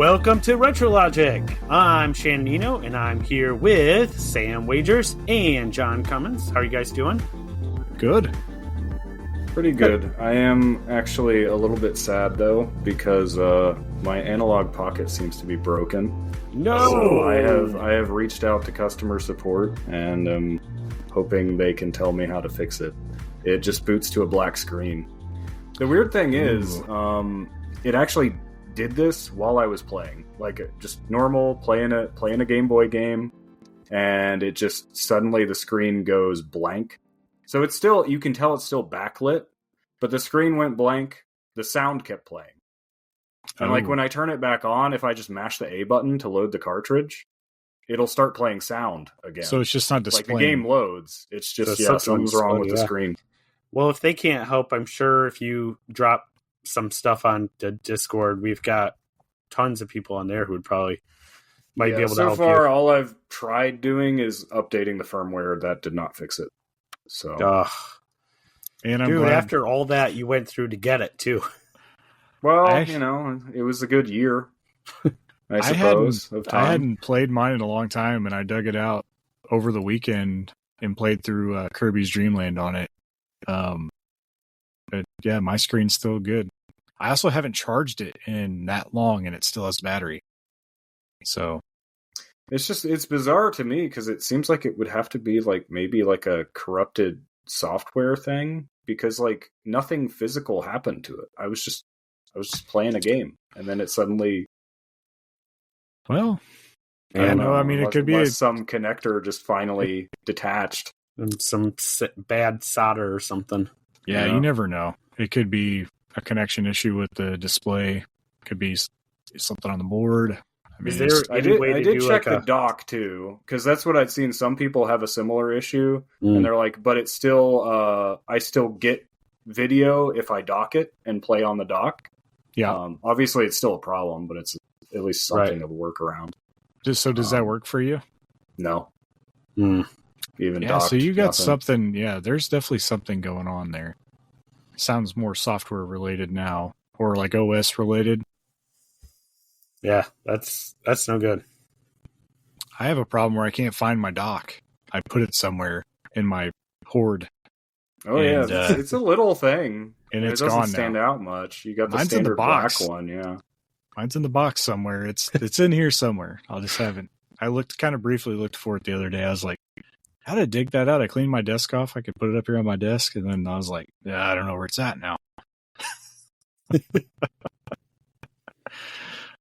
Welcome to Retrologic. I'm Shannon, and I'm here with Sam Wagers and John Cummins. How are you guys doing? Good. Pretty good. I am actually a little bit sad, though, because my analog pocket seems to be broken. No! So I have reached out to customer support, and I'm hoping they can tell me how to fix it. It just boots to a black screen. The weird thing is, it actually did this while I was playing, like just normal playing a Game Boy game, and it just suddenly the screen goes blank. So it's still, you can tell it's still backlit, but the screen went blank. The sound kept playing, and like when I turn it back on, if I just mash the A button to load the cartridge, it'll start playing sound again. So it's just not displaying. Like the game loads. It's just something's wrong with the screen. Well, if they can't help, I'm sure if you drop some stuff on the Discord, we've got tons of people on there who would probably might be able to help you. So far, all I've tried doing is updating the firmware. That did not fix it. So, and I'm dude, glad. after all that you went through to get it too. Well, it was a good year, I suppose. I hadn't played mine in a long time, and I dug it out over the weekend and played through Kirby's Dream Land on it. But yeah, my screen's still good. I also haven't charged it in that long, and it still has battery. So it's bizarre to me because it seems like it would have to be like maybe like a corrupted software thing, because like nothing physical happened to it. I was just playing a game, and then it suddenly. Well, I know. I mean, it could be some connector just finally detached. And some bad solder or something. Yeah, you never know. It could be a connection issue with the display. It could be something on the board. I mean, I did check the dock too, because that's what I'd seen. Some people have a similar issue, and they're like, "But it's still, I still get video if I dock it and play on the dock." Yeah, obviously it's still a problem, but it's at least something of a workaround. Does that work for you? No. Even docked, so you got something. Yeah, there's definitely something going on there. Sounds more software related now, or like OS related. Yeah, that's no good. I have a problem where I can't find my dock. I put it somewhere in my hoard. Oh, and, it's a little thing, and it doesn't stand out much. You got the standard black one, yeah. Mine's in the box somewhere. It's in here somewhere. I'll just haven't. I briefly looked for it the other day. I was like, how to dig that out? I cleaned my desk off. I could put it up here on my desk, and then I was like, I don't know where it's at now.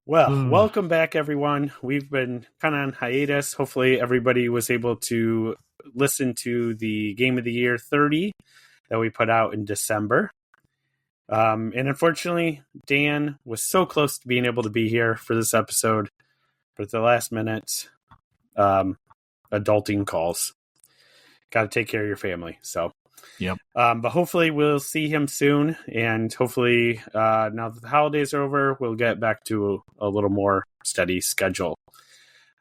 Well, welcome back, everyone. We've been kind of on hiatus. Hopefully, everybody was able to listen to the Game of the Year 30 that we put out in December. And unfortunately, Dan was so close to being able to be here for this episode, but at the last minute, adulting calls. Got to take care of your family. So, yep. But hopefully we'll see him soon. And hopefully now that the holidays are over, we'll get back to a little more steady schedule.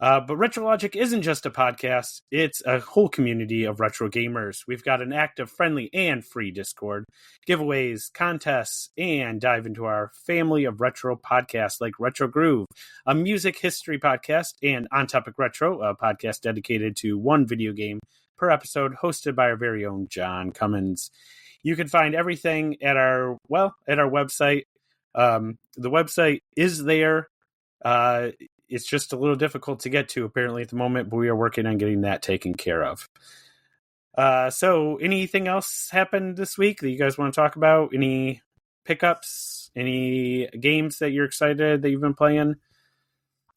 But Retrologic isn't just a podcast. It's a whole community of retro gamers. We've got an active, friendly, and free Discord, giveaways, contests, and dive into our family of retro podcasts like RetroGroove, a music history podcast, and On Topic Retro, a podcast dedicated to one video game per episode, hosted by our very own John Cummins. You can find everything at our website. The website is there. It's just a little difficult to get to apparently at the moment, but we are working on getting that taken care of. So anything else happened this week that you guys want to talk about? Any pickups? Any games that you're excited that you've been playing?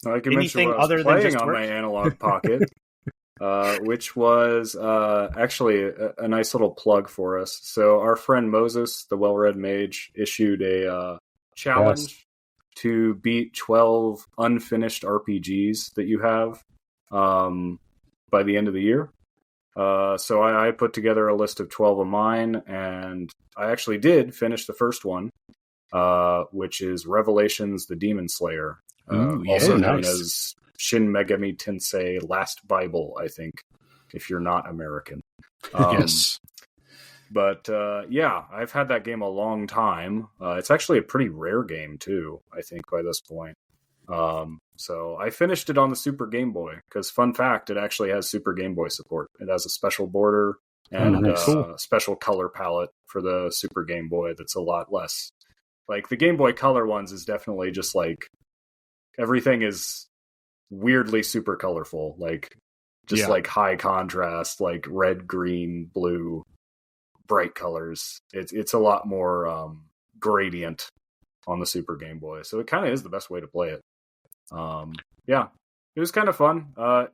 I can mention what I was playing on my analog pocket. Which was actually a nice little plug for us. So our friend Moses, the well-read mage, issued a challenge to beat 12 unfinished RPGs that you have by the end of the year. So I put together a list of 12 of mine, and I actually did finish the first one, which is Revelations: The Demon Slayer, also known as Shin Megami Tensei Last Bible, I think, if you're not American. Yes. But yeah, I've had that game a long time. It's actually a pretty rare game too, I think, by this point. So I finished it on the Super Game Boy because, fun fact, it actually has Super Game Boy support. It has a special border and a special color palette for the Super Game Boy that's a lot less. Like, the Game Boy Color ones is definitely just like, everything is weirdly super colorful. Like, just like high contrast, like red, green, blue, bright colors. It's a lot more gradient on the Super Game Boy. So it kind of is the best way to play it. It was kind of fun.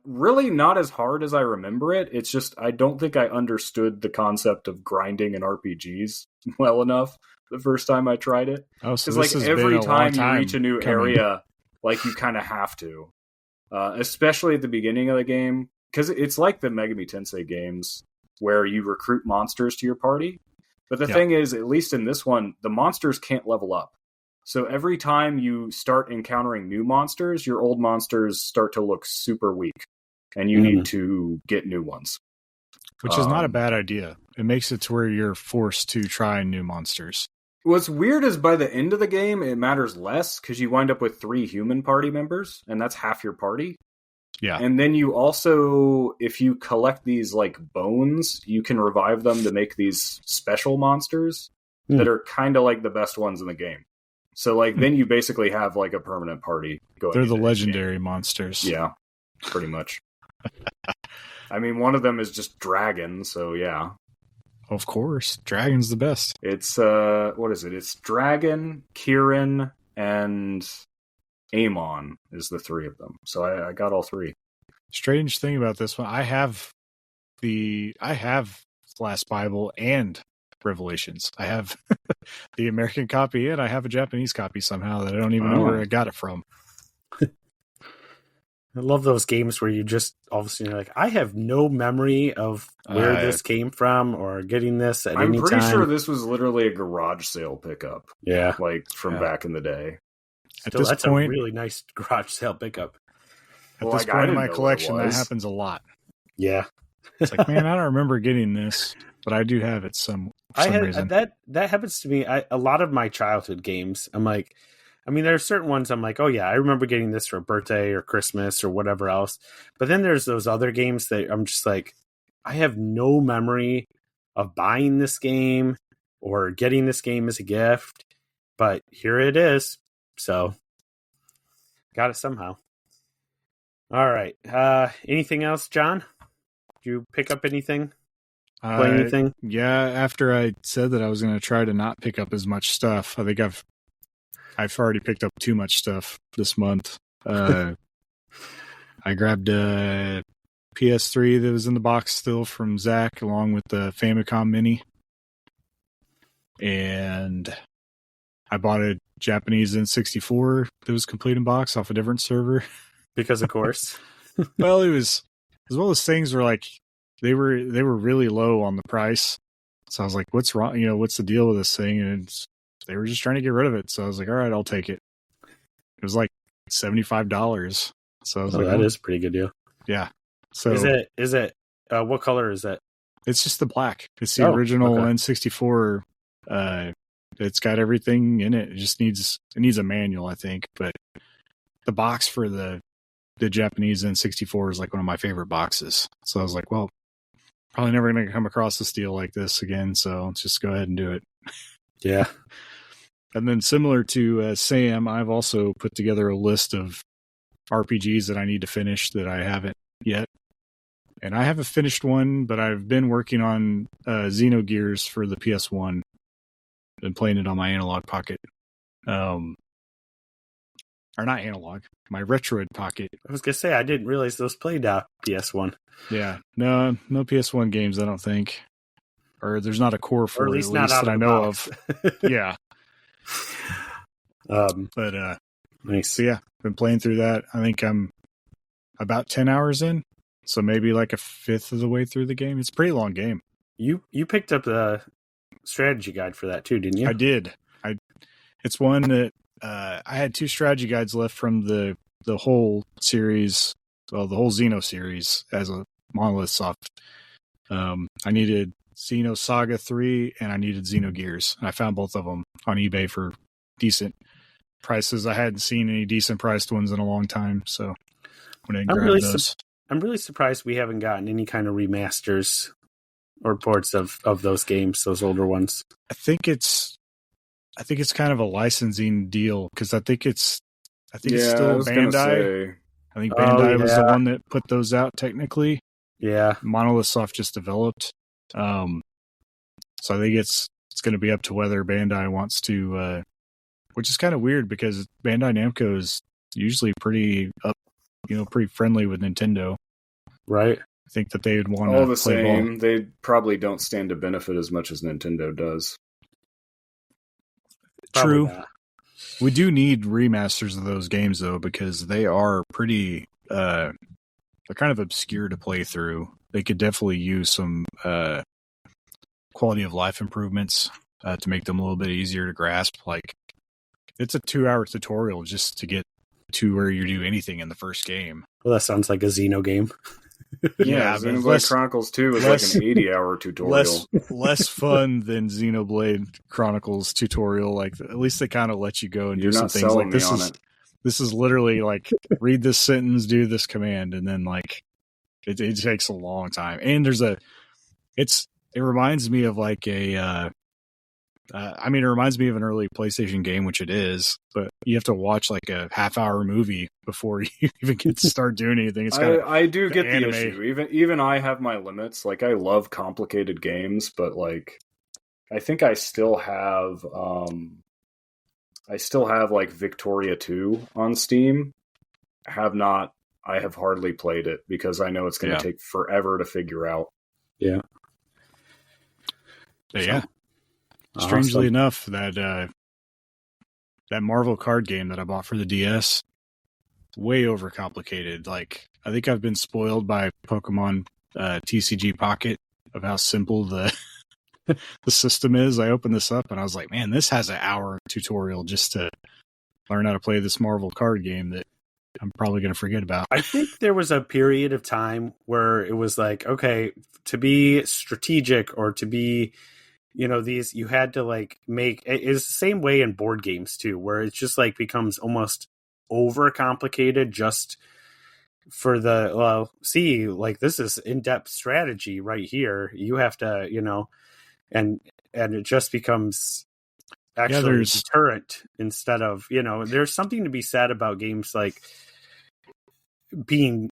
Really not as hard as I remember it. It's just, I don't think I understood the concept of grinding in RPGs well enough the first time I tried it. Oh, so like every time you reach a new area, like you kind of have to, especially at the beginning of the game, because it's like the Megami Tensei games where you recruit monsters to your party. But the thing is, at least in this one, the monsters can't level up. So every time you start encountering new monsters, your old monsters start to look super weak, and you need to get new ones. Which is not a bad idea. It makes it to where you're forced to try new monsters. What's weird is by the end of the game, it matters less because you wind up with 3 human party members, and that's half your party. Yeah. And then you also, if you collect these like bones, you can revive them to make these special monsters that are kind of like the best ones in the game. So like then you basically have like a permanent party going. They're the legendary monsters. Yeah, pretty much. I mean, one of them is just dragon, so yeah. Of course, dragon's the best. It's what is it? It's dragon, Kirin, and Amon is the 3 of them. So I got all 3. Strange thing about this one, I have Last Bible and Revelations. I have the American copy and I have a Japanese copy somehow that I don't even know where I got it from. I love those games where you just all of a sudden you're like, I have no memory of where this came from or getting this at any time. I'm pretty sure this was literally a garage sale pickup. Yeah. Like from back in the day. Still, that's a really nice garage sale pickup. At this point in my collection, that happens a lot. Yeah. It's like, man, I don't remember getting this, but I do have it for some reason. That happens to me. A lot of my childhood games, I'm like, I mean, there are certain ones I'm like, oh yeah, I remember getting this for a birthday or Christmas or whatever else. But then there's those other games that I'm just like, I have no memory of buying this game or getting this game as a gift, but here it is. So got it somehow. All right. Anything else, John? Did you pick up anything? Play anything? Yeah, after I said that I was going to try to not pick up as much stuff, I think I've already picked up too much stuff this month. I grabbed a PS3 that was in the box still from Zach, along with the Famicom Mini. And I bought a Japanese N64 that was complete in box off a different server. Because of course. Well, it was as well as things were like they were really low on the price. So I was like, what's wrong? You know, what's the deal with this thing? And they were just trying to get rid of it. So I was like, all right, I'll take it. It was like $75. So I was like, that is a pretty good deal. Yeah. So is it what color is it? It's just the black. It's the original N64. It's got everything in it. It just needs a manual, I think. But the box for the Japanese N64 is like one of my favorite boxes. So I was like, well, probably never going to come across a deal like this again. So let's just go ahead and do it. Yeah. And then similar to Sam, I've also put together a list of RPGs that I need to finish that I haven't yet. And I haven't finished one, but I've been working on Xenogears for the PS1. Been playing it on my analog pocket. Or not analog, my Retroid pocket. I was going to say, I didn't realize those played PS1. Yeah. No PS1 games, I don't think. Or there's not a core for at least that I know of. Yeah. But nice. So yeah, been playing through that. I think I'm about 10 hours in. So maybe like a fifth of the way through the game. It's a pretty long game. You picked up the strategy guide for that too, didn't you? I did. It's one that I had 2 strategy guides left from the whole series, well, the whole Xeno series as a Monolith Soft. I needed Xeno Saga 3 and I needed Xenogears. And I found both of them on eBay for decent. prices. I hadn't seen any decent priced ones in a long time, so I didn't grab those. I'm really surprised we haven't gotten any kind of remasters or ports of those games, those older ones. I think it's kind of a licensing deal because I think it's still Bandai. I think Bandai was the one that put those out technically. Yeah. Monolith Soft just developed. So I think it's going to be up to whether Bandai wants to, which is kind of weird because Bandai Namco is usually pretty friendly with Nintendo. Right. I think that they would want all the same. They probably don't stand to benefit as much as Nintendo does. True. We do need remasters of those games though, because they are pretty, they're kind of obscure to play through. They could definitely use some, quality of life improvements, to make them a little bit easier to grasp. Like it's a 2-hour tutorial just to get to where you do anything in the first game. Well, that sounds like a Xeno game. Yeah, Xenoblade Chronicles 2 is like an 80-hour tutorial. Less fun than Xenoblade Chronicles tutorial. Like at least they kind of let you go and do some things. Like this is literally like read this sentence, do this command, and then like it takes a long time. And it reminds me of like a. It reminds me of an early PlayStation game, which it is, but you have to watch like a half-hour movie before you even get to start doing anything. It's I do get the issue. Even I have my limits. Like I love complicated games, but like I think I still have like Victoria 2 on Steam. I have hardly played it because I know it's going to take forever to figure out. Yeah. Yeah. Strangely enough, that Marvel card game that I bought for the DS, way overcomplicated. Like I think I've been spoiled by Pokemon TCG Pocket of how simple the system is. I opened this up and I was like, man, this has an hour tutorial just to learn how to play this Marvel card game that I'm probably going to forget about. I think there was a period of time where it was like, okay, to be strategic or to be, these, you had to like make it's the same way in board games too, where it's just like becomes almost over complicated just for like this is in-depth strategy right here. You have to, and it just becomes actually deterrent instead of, there's something to be said about games like being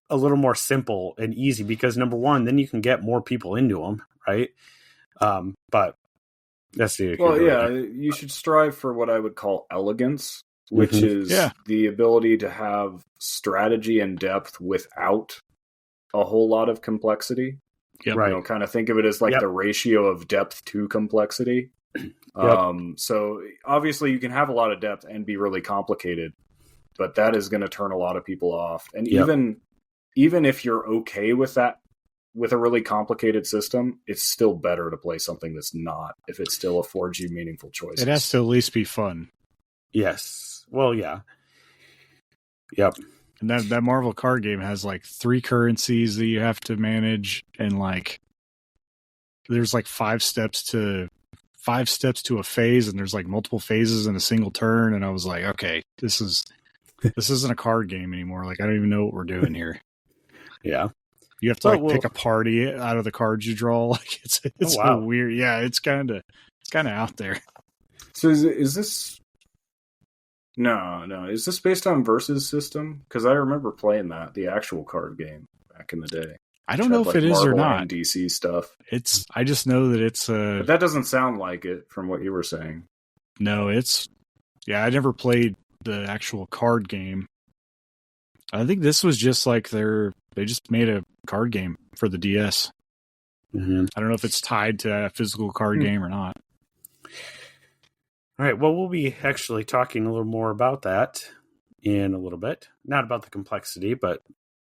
a little more simple and easy because number one, then you can get more people into them. Right. But that's you should strive for what I would call elegance, which is the ability to have strategy and depth without a whole lot of complexity. Yep. Right. Kind of think of it as like the ratio of depth to complexity. So obviously you can have a lot of depth and be really complicated, but that is going to turn a lot of people off. And even if you're okay with that, with a really complicated system, it's still better to play something that's not, if it still affords you meaningful choices. It has to at least be fun. Yes. Well, yeah. Yep. And that Marvel card game has like 3 currencies that you have to manage, and like there's like 5 steps to a phase, and there's like multiple phases in a single turn, and I was like, okay, this isn't a card game anymore. Like I don't even know what we're doing here. Yeah. You have to pick a party out of the cards you draw. Like it's so weird. Yeah, it's kind of out there. So is this? No. Is this based on Versus system? Because I remember playing the actual card game back in the day. I don't know if it is or not. And DC stuff. I just know that it's But that doesn't sound like it from what you were saying. No, I never played the actual card game. I think this was just like they just made a card game for the DS. Mm-hmm. I don't know if it's tied to a physical card game or not. All right. Well, we'll be actually talking a little more about that in a little bit. Not about the complexity, but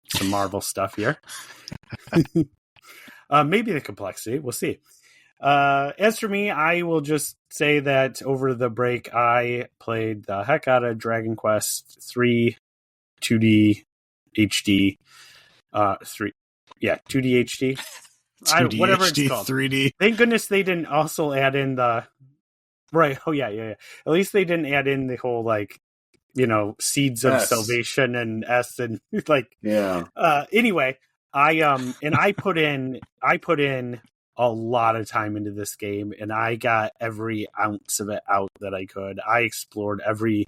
some Marvel stuff here. Maybe the complexity. We'll see. As for me, I will just say that over the break, I played the heck out of Dragon Quest 3 2D HD. 2D HD. 2D whatever HD, it's called. 3D. Thank goodness they didn't also add in the Right. Oh yeah. At least they didn't add in the whole like, seeds of salvation and S and like. Yeah. Anyway, I put in a lot of time into this game, and I got every ounce of it out that I could. I explored every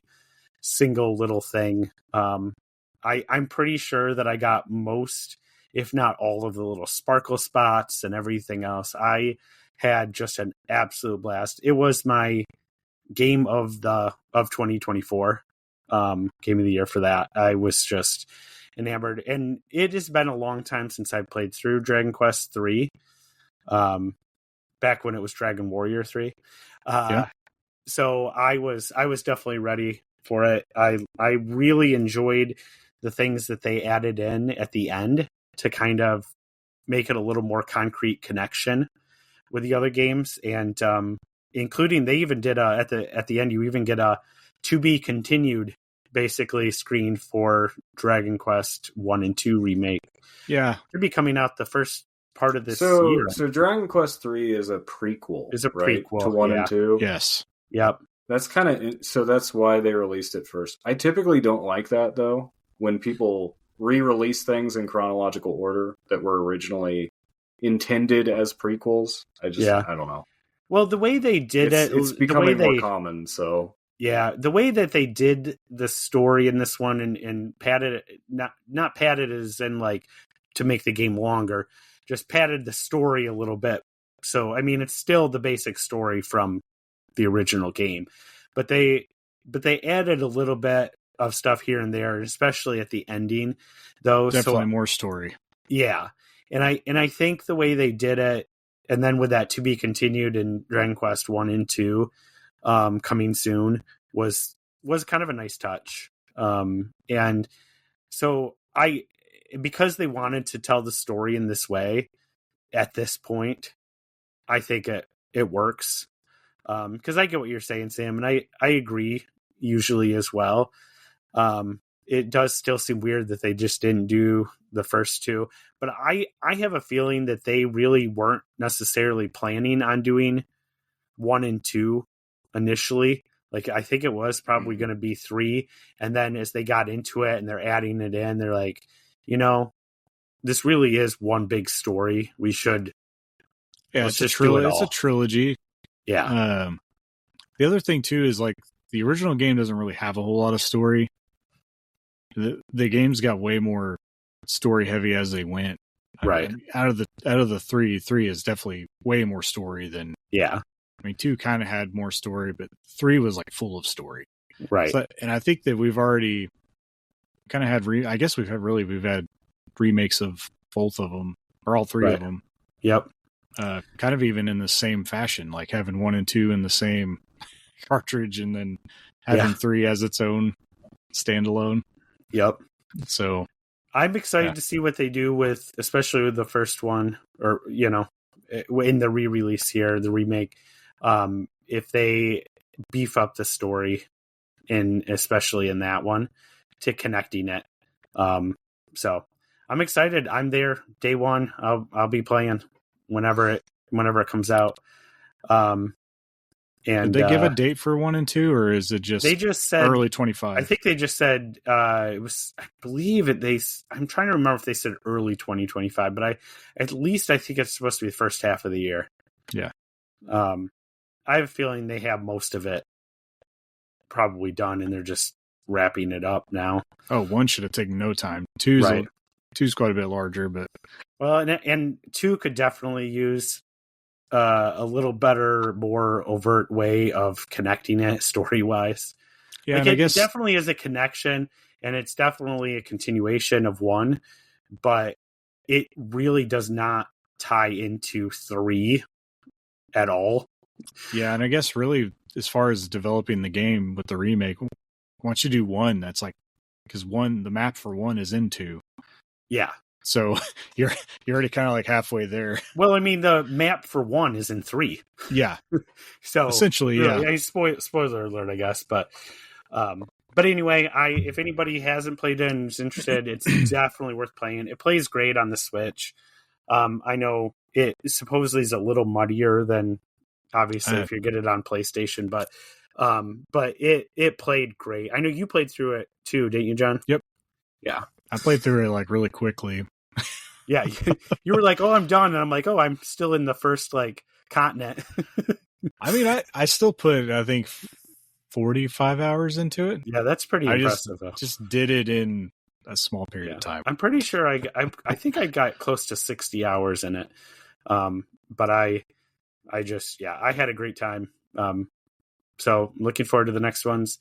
single little thing. I'm pretty sure that I got most, if not all, of the little sparkle spots and everything else. I had just an absolute blast. It was my game of 2024, game of the year for that. I was just enamored, and it has been a long time since I played through Dragon Quest 3. Back when it was Dragon Warrior 3. So I was definitely ready for it. I really enjoyed the things that they added in at the end to kind of make it a little more concrete connection with the other games, and including they even did at the end you even get a to be continued basically screen for Dragon Quest 1 and 2 remake. Yeah, it'll be coming out the first part of this year. So Dragon Quest 3 is a prequel. Is a prequel to 1 and 2. Yes. Yep. That's so that's why they released it first. I typically don't like that though, when people re-release things in chronological order that were originally intended as prequels. I don't know. Well, the way they did it's becoming more common. So yeah, the way that they did the story in this one and padded it, not padded as in like to make the game longer, just padded the story a little bit. So I mean, it's still the basic story from the original game, but they added a little bit of stuff here and there, especially at the ending, though. Definitely more story. Yeah, and I think the way they did it, and then with that to be continued in Dragon Quest 1 and 2 coming soon was kind of a nice touch. And so because they wanted to tell the story in this way at this point, I think it works. Because I get what you're saying, Sam, and I agree usually as well. It does still seem weird that they just didn't do the first two, but I have a feeling that they really weren't necessarily planning on doing 1 and 2 initially. Like, I think it was probably going to be 3, and then as they got into it and they're adding it in, they're like, this really is one big story. We should. Yeah, it's a trilogy. Yeah. The other thing too is like the original game doesn't really have a whole lot of story. The games got way more story heavy as they went. Right. I mean, out of the three is definitely way more story than. Yeah. I mean, 2 kind of had more story, but 3 was like full of story. Right. So, and I think that we've already kind of had. I guess we've had remakes of both of them or all 3 of them. Yep. Kind of even in the same fashion, like having 1 and 2 in the same cartridge and then having 3 as its own standalone. Yep. So I'm excited to see what they do especially with the first one, or, in the re-release here, the remake, if they beef up the story especially in that one to connecting it. So I'm excited. I'm there day one. I'll be playing whenever it comes out. And did they give a date for 1 and 2, or is it just they just said early 25? I think they just said it was. I believe it. I'm trying to remember if they said early 2025, but I think it's supposed to be the first half of the year. Yeah. I have a feeling they have most of it probably done, and they're just wrapping it up now. Oh, 1 should have taken no time. 2's quite a bit larger, but and 2 could definitely use a little better, more overt way of connecting it story wise. Yeah, like it definitely is a connection, and it's definitely a continuation of 1, but it really does not tie into 3 at all. Yeah, and I guess really as far as developing the game with the remake, once you do 1, that's like because 1, the map for 1 is in 2. Yeah. So you're already kind of like halfway there. Well, I mean, the map for 1 is in 3. Yeah. So essentially, yeah. Spoiler alert, I guess. But anyway, if anybody hasn't played it and is interested, it's definitely worth playing. It plays great on the Switch. I know it supposedly is a little muddier than obviously, if you get it on PlayStation. But it played great. I know you played through it too, didn't you, John? Yep. Yeah. I played through it like really quickly. Yeah. You were like, oh, I'm done. And I'm like, oh, I'm still in the first like continent. I mean, I still put, I think, 45 hours into it. Yeah, that's pretty impressive. Just did it in a small period of time. I'm pretty sure I think I got close to 60 hours in it. But I had a great time. So looking forward to the next ones.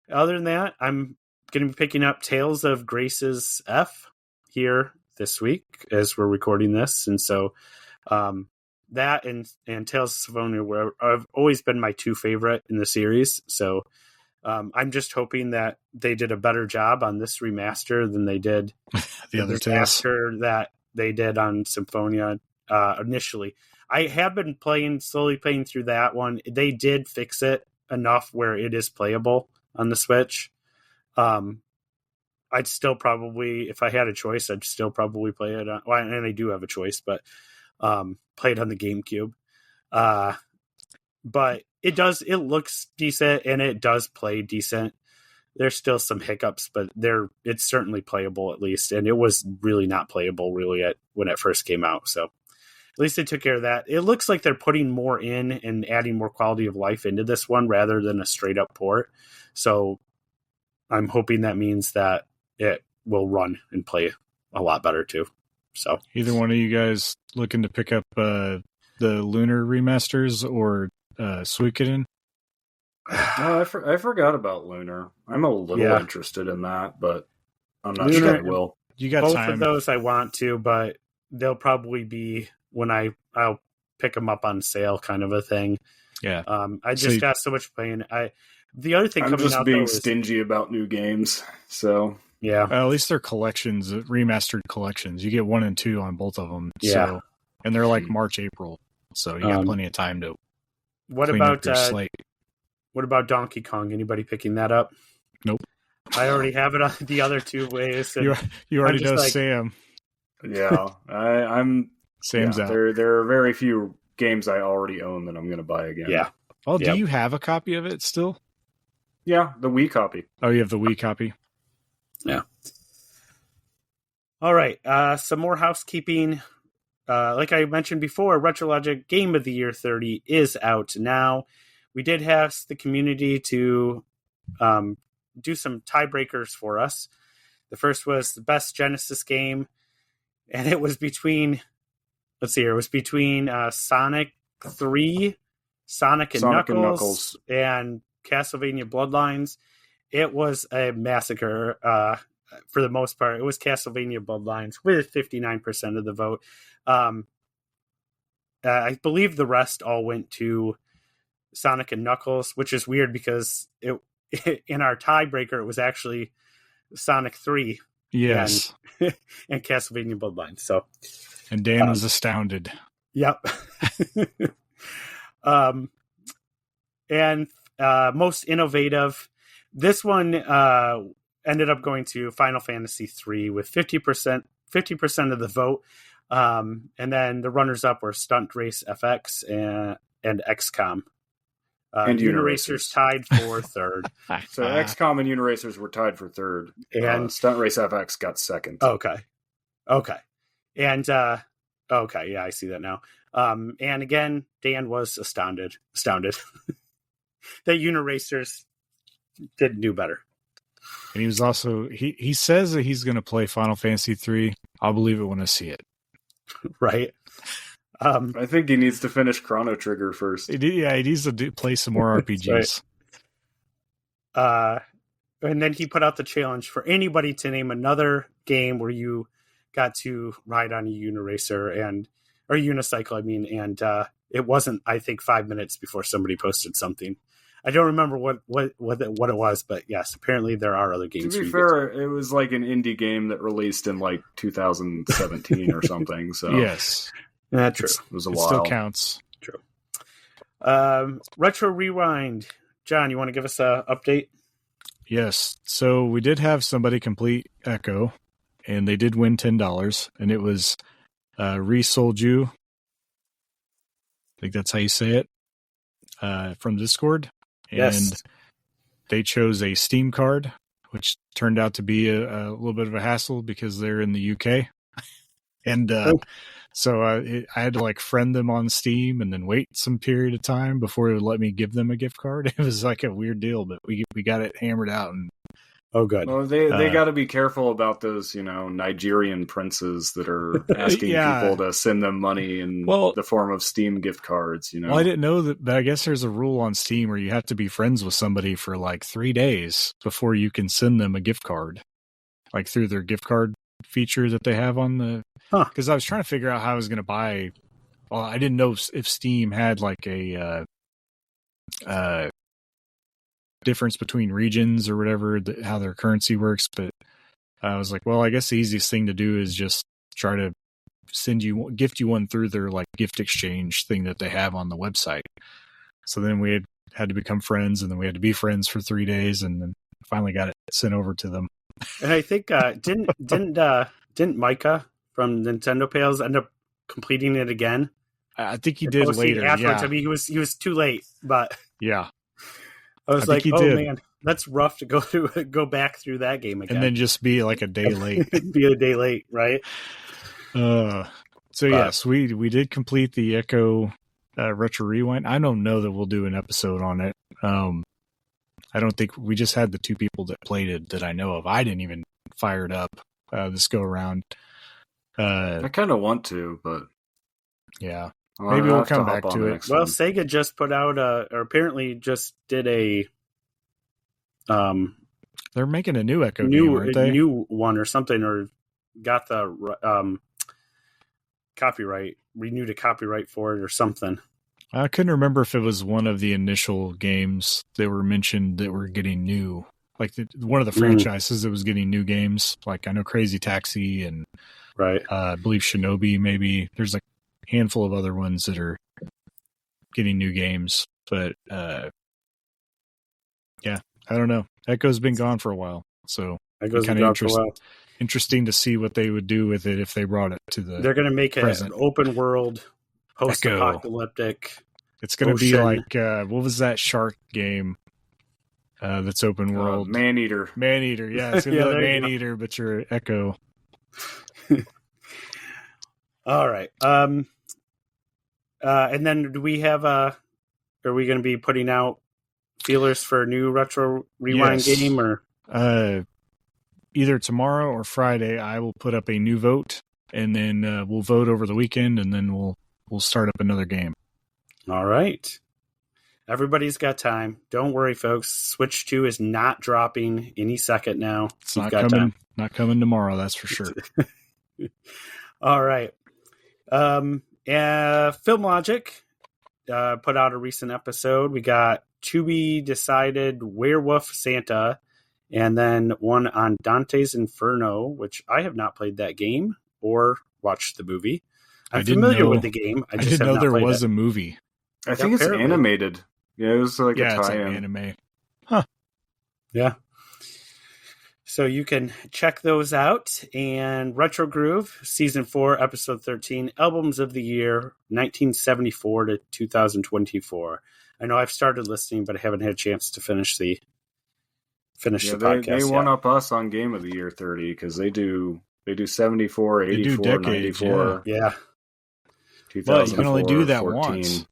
Other than that, I'm going to be picking up Tales of Grace's F here this week as we're recording this. And so, that and Tales of Symphonia have always been my two favorite in the series. So, I'm just hoping that they did a better job on this remaster than they did the other remaster that they did on Symphonia, initially. I have been slowly playing through that one. They did fix it enough where it is playable on the Switch. I'd still probably, if I had a choice, I'd still probably play it on, well, and I do have a choice, but play it on the GameCube. But it looks decent and it does play decent. There's still some hiccups, but it's certainly playable at least. And it was really not playable when it first came out. So at least they took care of that. It looks like they're putting more in and adding more quality of life into this one rather than a straight up port. So I'm hoping that means that it will run and play a lot better too. So either one of you guys looking to pick up the Lunar remasters or Suikoden? No, I forgot about Lunar. I'm a little interested in that, but I'm not sure I will. You got both time. Of those I want to, but they'll probably be when I'll pick them up on sale, kind of a thing. Yeah. I just got so much playing. The other thing I'm coming just out being stingy about new games. So yeah, at least they're collections, remastered collections. You get 1 and 2 on both of them. Yeah, so, and they're like March, April, so you got plenty of time to. What about What about Donkey Kong? Anybody picking that up? Nope. I already have it on the other two ways. You already know Sam. Yeah, I'm. Sam's out. There are very few games I already own that I'm going to buy again. Yeah. Oh, do you have a copy of it still? Yeah, the Wii copy. Oh, you have the Wii copy? Yeah. All right. Some more housekeeping. Like I mentioned before, Retrologic Game of the Year 30 is out now. We did ask the community to do some tiebreakers for us. The first was the best Genesis game, and it was between, Sonic 3, Sonic and Knuckles, and Castlevania Bloodlines. It was a massacre for the most part. It was Castlevania Bloodlines with 59% of the vote. I believe the rest all went to Sonic and Knuckles, which is weird because in our tiebreaker, it was actually Sonic 3. Yes. And Castlevania Bloodlines. So, and Dan was astounded. Yep. And most innovative. This one ended up going to Final Fantasy 3 with 50% of the vote. And then the runners-up were Stunt Race FX and Xcom. And uniracers tied for third. So Xcom and uniracers were tied for third. And Stunt Race FX got second. Okay. And okay, yeah, I see that now. And again, Dan was astounded that uniracers didn't do better. And he was also he says that he's going to play Final Fantasy 3. I'll believe it when I see it. Right. I think he needs to finish Chrono Trigger first. He needs to play some more RPGs. Right. And then he put out the challenge for anybody to name another game where you got to ride on a uniracer or unicycle. And it wasn't, I think, 5 minutes before somebody posted something. I don't remember what it was, but yes, apparently there are other games. To be fair, it was like an indie game that released in like 2017 or something. So yes. That's true. It was a while. Still counts. True. Retro Rewind. John, you want to give us an update? Yes. So we did have somebody complete Ecco, and they did win $10, and it was Resold You. I think that's how you say it. from Discord, and Yes. they chose a Steam card, which turned out to be a little bit of a hassle because they're in the UK. And so I had to like friend them on Steam and then wait some period of time before it would let me give them a gift card. It was like a weird deal, but we got it hammered out. And oh, good. Well, they got to be careful about those, Nigerian princes that are asking people to send them money in the form of Steam gift cards. Well, I didn't know that, but I guess there's a rule on Steam where you have to be friends with somebody for like 3 days before you can send them a gift card, like through their gift card feature that they have on the. Because I was trying to figure out how I was going to buy. Well, I didn't know if Steam had like a difference between regions or whatever, how their currency works. But I was like, well, I guess the easiest thing to do is just try to gift you one through their like gift exchange thing that they have on the website. So then we had to become friends, and then we had to be friends for 3 days, and then finally got it sent over to them. And I think didn't Micah from Nintendo Pals end up completing it again? I think he did later. Afterwards. Yeah. I mean, he was too late, but yeah, I was like, oh man, that's rough to go back through that game again, and then just be like a day late. Be a day late, right? Yes, we did complete the Ecco Retro Rewind. I don't know that we'll do an episode on it. I don't think we just had the 2 people that played it that I know of. I didn't even fire it up this go around. I kind of want to, but yeah, maybe we'll come back to it. Well, Sega just put out or apparently just did a they're making a new Ecco game, aren't they? New one or something, or got the renewed a copyright for it or something. I couldn't remember if it was one of the initial games that were mentioned that were getting new, like one of the franchises that was getting new games. Like I know Crazy Taxi and I believe Shinobi. Maybe there's a handful of other ones that are getting new games, but yeah, I don't know. Ecco's been gone for a while, so Ecco's been gone for a while. Interesting to see what they would do with it if they brought it to the. They're going to make it an open world, post-apocalyptic. It's going to be like what was that shark game? That's open world. Maneater. Yeah, it's going to be like Maneater, but you're Ecco. All right. And then do we have are we going to be putting out feelers for a new Retro Rewind game, or either tomorrow or Friday I will put up a new vote, and then we'll vote over the weekend, and then we'll start up another game. All right. Everybody's got time. Don't worry, folks. Switch 2 is not dropping any second now. It's not coming. Not coming tomorrow, that's for sure. All right. FilmLogic put out a recent episode. We got Tubi decided Werewolf Santa, and then one on Dante's Inferno, which I have not played that game or watched the movie. I'm familiar with the game. I just didn't know there was a movie. I think it's animated. Yeah, it was like a tie-in. It's like anime. Huh. Yeah. So you can check those out. And RetroGroove, Season 4, Episode 13, Albums of the Year, 1974 to 2024. I know I've started listening, but I haven't had a chance to finish the podcast. They one up us on Game of the Year 30 because they do 74, 84, decades, 94. Yeah. Well, you can only do that 14. Once.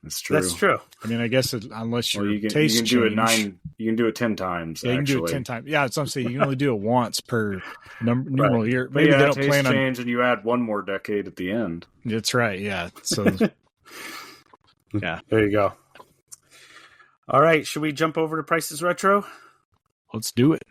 That's true. That's true. I mean, I guess unless you can do it you can do it 10 times. Yeah, you can do it 10 times. Yeah, that's what I'm saying. You can only do it once per numeral year. Maybe they don't plan on change, and you add one more decade at the end. That's right. Yeah. So, yeah, there you go. All right, should we jump over to Prices Retro? Let's do it.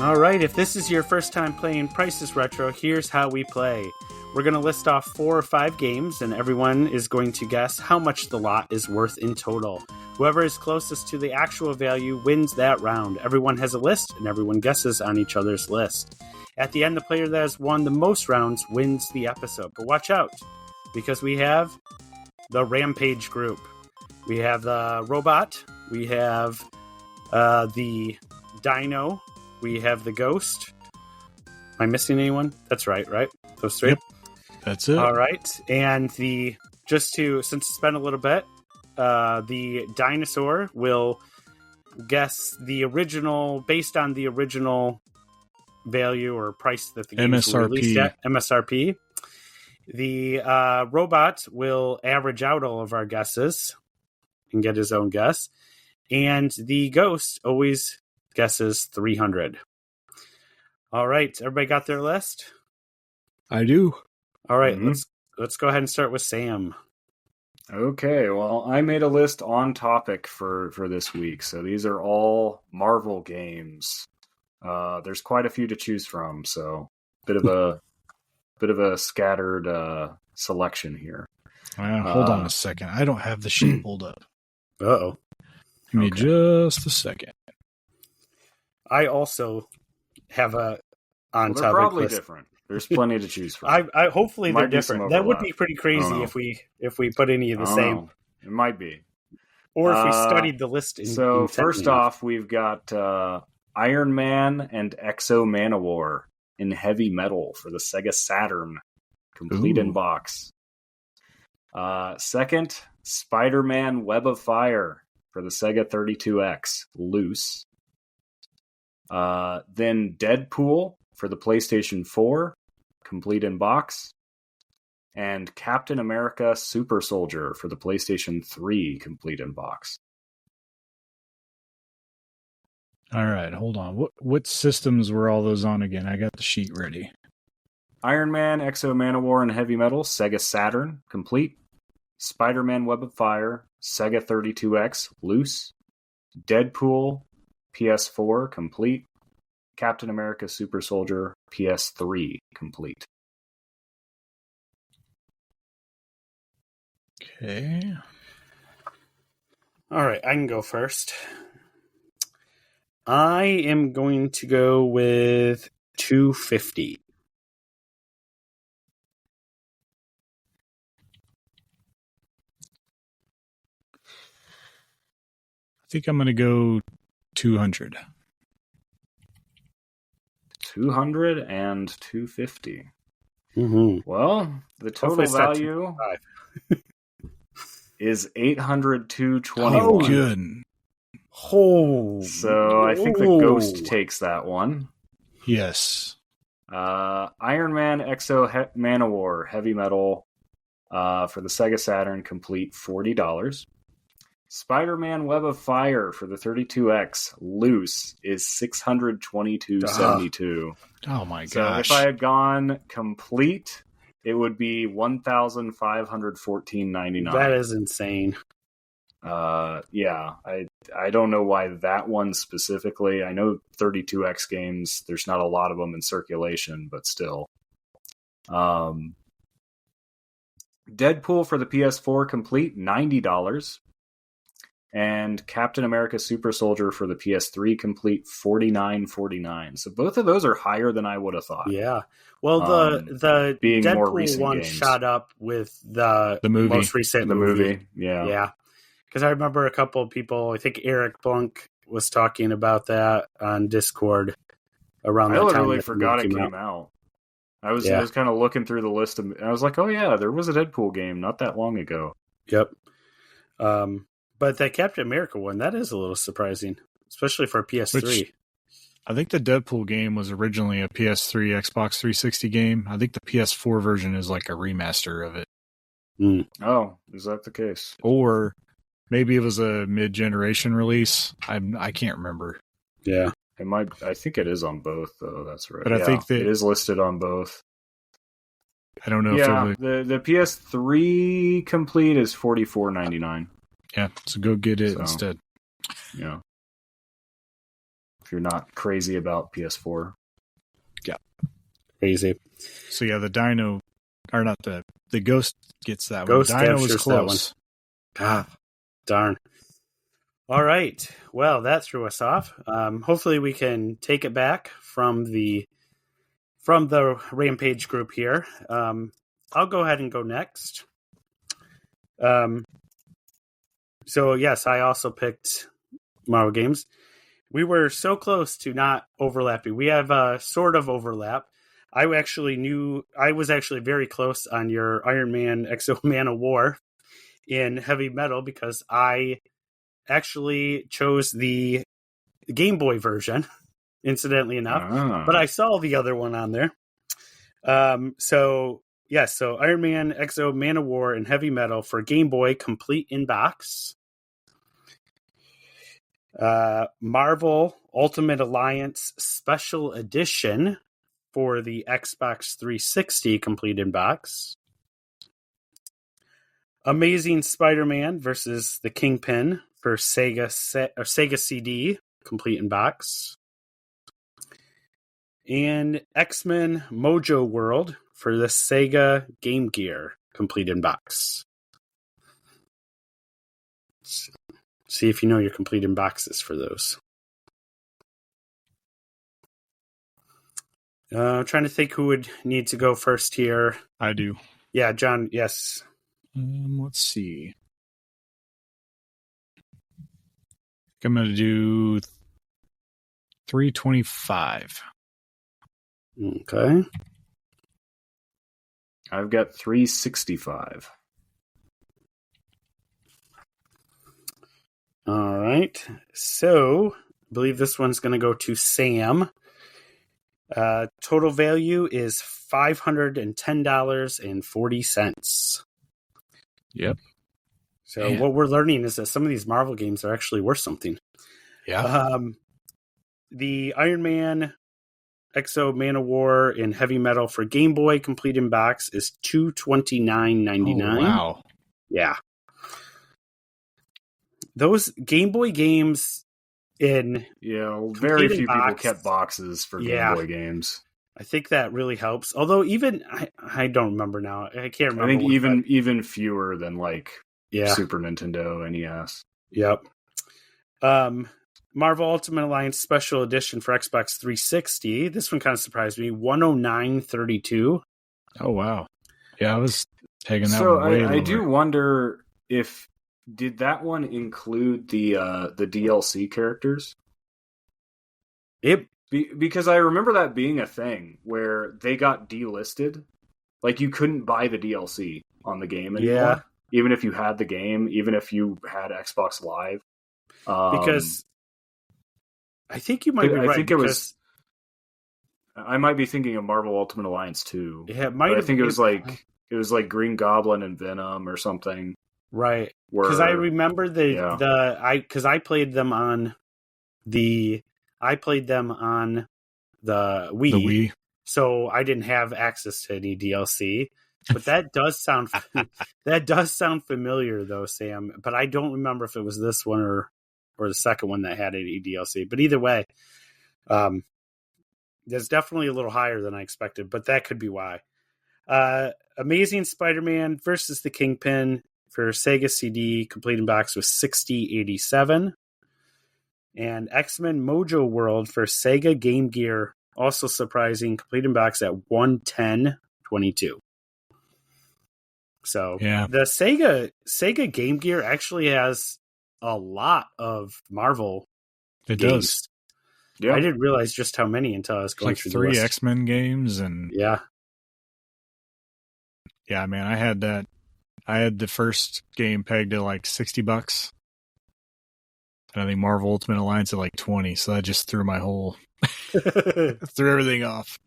All right, if this is your first time playing Prices Retro, here's how we play. We're going to list off 4 or 5 games, and everyone is going to guess how much the lot is worth in total. Whoever is closest to the actual value wins that round. Everyone has a list, and everyone guesses on each other's list. At the end, the player that has won the most rounds wins the episode. But watch out, because we have the Rampage group. We have the robot. We have the dino. We have the ghost. Am I missing anyone? That's right? Those three? Yep. That's it. All right. And since it's been a little bit, the dinosaur will guess the original, based on the original value or price that the game is released at, MSRP. The robot will average out all of our guesses and get his own guess. And the ghost always guesses 300. All right. Everybody got their list? I do. All right. Let's go ahead and start with Sam. Okay, well, I made a list on topic for this week. So these are all Marvel games. There's quite a few to choose from, so bit of a scattered selection here. Hold on a second. I don't have the sheet pulled up. Uh-oh. Give me just a second. I also have a on topic they're probably list. Different. There's plenty to choose from. I hopefully they're different. That would be pretty crazy if we put any of the same. It might be. Or if we studied the list. First off, we've got Iron Man and Ecco Manowar in heavy metal for the Sega Saturn, complete in box. Second, Spider-Man Web of Fire for the Sega 32X, loose. Then Deadpool for the PlayStation 4, complete in box. And Captain America Super Soldier for the PlayStation 3, complete in box. All right, hold on. What systems were all those on again? I got the sheet ready. Iron Man, Ecco Manowar, and Heavy Metal, Sega Saturn, complete. Spider-Man Web of Fire, Sega 32X, loose. Deadpool, PS4, complete. Captain America Super Soldier, PS3, complete. Okay. All right, I can go first. I am going to go with 250. I think I'm going to go 200. 200 and 250. Mm-hmm. Well, the total value is 802.21. Oh, good. Oh, so I think the Ghost takes that one. Yes. Iron Man Ecco Manowar Heavy Metal for the Sega Saturn, complete, $40. Spider-Man Web of Fire for the 32X, loose, is $622.72. Oh my gosh. So if I had gone complete, it would be $1,514.99. That is insane. Yeah, I don't know why that one specifically. I know 32X games, there's not a lot of them in circulation, but still. Deadpool for the PS4, complete, $90. And Captain America Super Soldier for the PS3, complete, $49.49. So both of those are higher than I would have thought. Yeah. Well, the being Deadpool more recent one games. Shot up with the movie. most recent movie. Yeah. Yeah. Because I remember a couple of people, I think Eric Blunk was talking about that on Discord around that time. I literally forgot it came out. I was kind of looking through the list, and I was like, oh yeah, there was a Deadpool game not that long ago. Yep. But that Captain America one, that is a little surprising, especially for a PS3. I think the Deadpool game was originally a PS3, Xbox 360 game. I think the PS4 version is like a remaster of it. Mm. Oh, is that the case? Or maybe it was a mid-generation release. I can't remember. Yeah. It might. I think it is on both, though. That's right. But I think that it is listed on both. I don't know if the PS3 complete is $44.99. Yeah, so go get it instead. Yeah. If you're not crazy about PS4. Yeah. Crazy. So yeah, the Dino, or not the Ghost gets that Ghost one. Dino was close. Ah, darn. All right. Well, that threw us off. Hopefully we can take it back from the Rampage group here. I'll go ahead and go next. So, yes, I also picked Marvel games. We were so close to not overlapping. We have a sort of overlap. I was actually very close on your Iron Man Exo Man of War in heavy metal because I actually chose the Game Boy version, incidentally enough. But I saw the other one on there. So Iron Man Exo Man of War in heavy metal for Game Boy, complete in box. Marvel Ultimate Alliance Special Edition for the Xbox 360, complete in box. Amazing Spider-Man versus the Kingpin for Sega CD, complete in box. And X-Men Mojo World for the Sega Game Gear, complete in box. See if you know your complete in boxes for those. Trying to think who would need to go first here. I do. Yeah, John, yes. Let's see. I'm going to do 325. Okay. I've got 365. All right. So, I believe this one's going to go to Sam. Total value is $510.40. Yep. So what we're learning is that some of these Marvel games are actually worth something. Yeah. The Iron Man Exo Man of War in heavy metal for Game Boy, complete in box, is $229.99. Oh, wow. Yeah. Those Game Boy games very few people kept boxes for Game Boy games. I think that really helps. Although even I don't remember now. I can't remember. I think even fewer than Super Nintendo, NES. Yep. Marvel Ultimate Alliance Special Edition for Xbox 360. This one kind of surprised me. $109.32. Oh wow. Yeah, I was taking that one way I do wonder if did that one include the DLC characters? Because I remember that being a thing where they got delisted. Like, you couldn't buy the DLC on the game anymore. Yeah. Even if you had the game, even if you had Xbox Live. Because I think you might be right. I think I might be thinking of Marvel Ultimate Alliance 2. Yeah, it might. I think it was like Green Goblin and Venom or something. Right. Because I remember because I played them on the Wii. The Wii. So I didn't have access to any DLC. But that does sound familiar though, Sam. But I don't remember if it was this one or the second one that had any DLC. But either way, that's definitely a little higher than I expected, but that could be why. Amazing Spider-Man versus the Kingpin for Sega CD, complete in box, was $60.87. And X-Men Mojo World for Sega Game Gear, also surprising, complete in box at $110.22. So the Sega Game Gear actually has a lot of Marvel games. Does. Yeah. I didn't realize just how many until I was going through 3 X-Men games and yeah, man, I had that. I had the first game pegged at $60. And I think Marvel Ultimate Alliance at $20, so that just threw my whole threw everything off.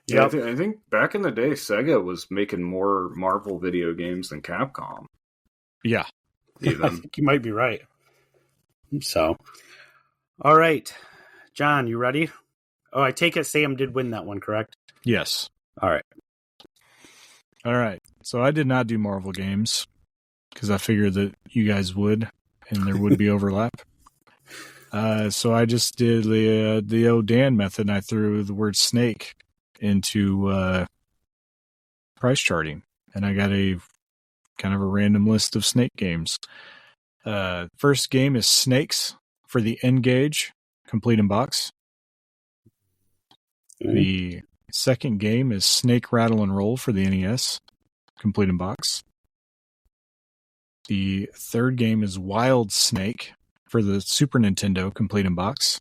Yeah, I think back in the day, Sega was making more Marvel video games than Capcom. Yeah. Even. I think you might be right. So, all right. John, you ready? Oh, I take it Sam did win that one, correct? Yes. All right. So I did not do Marvel games because I figured that you guys would, and there would be overlap. So I just did the old Dan method, and I threw the word snake into price charting, and I got a kind of a random list of snake games. First game is Snakes for the N-Gage, complete in box. Mm-hmm. The second game is Snake Rattle and Roll for the NES, complete in box. The third game is Wild Snake for the Super Nintendo, complete in box.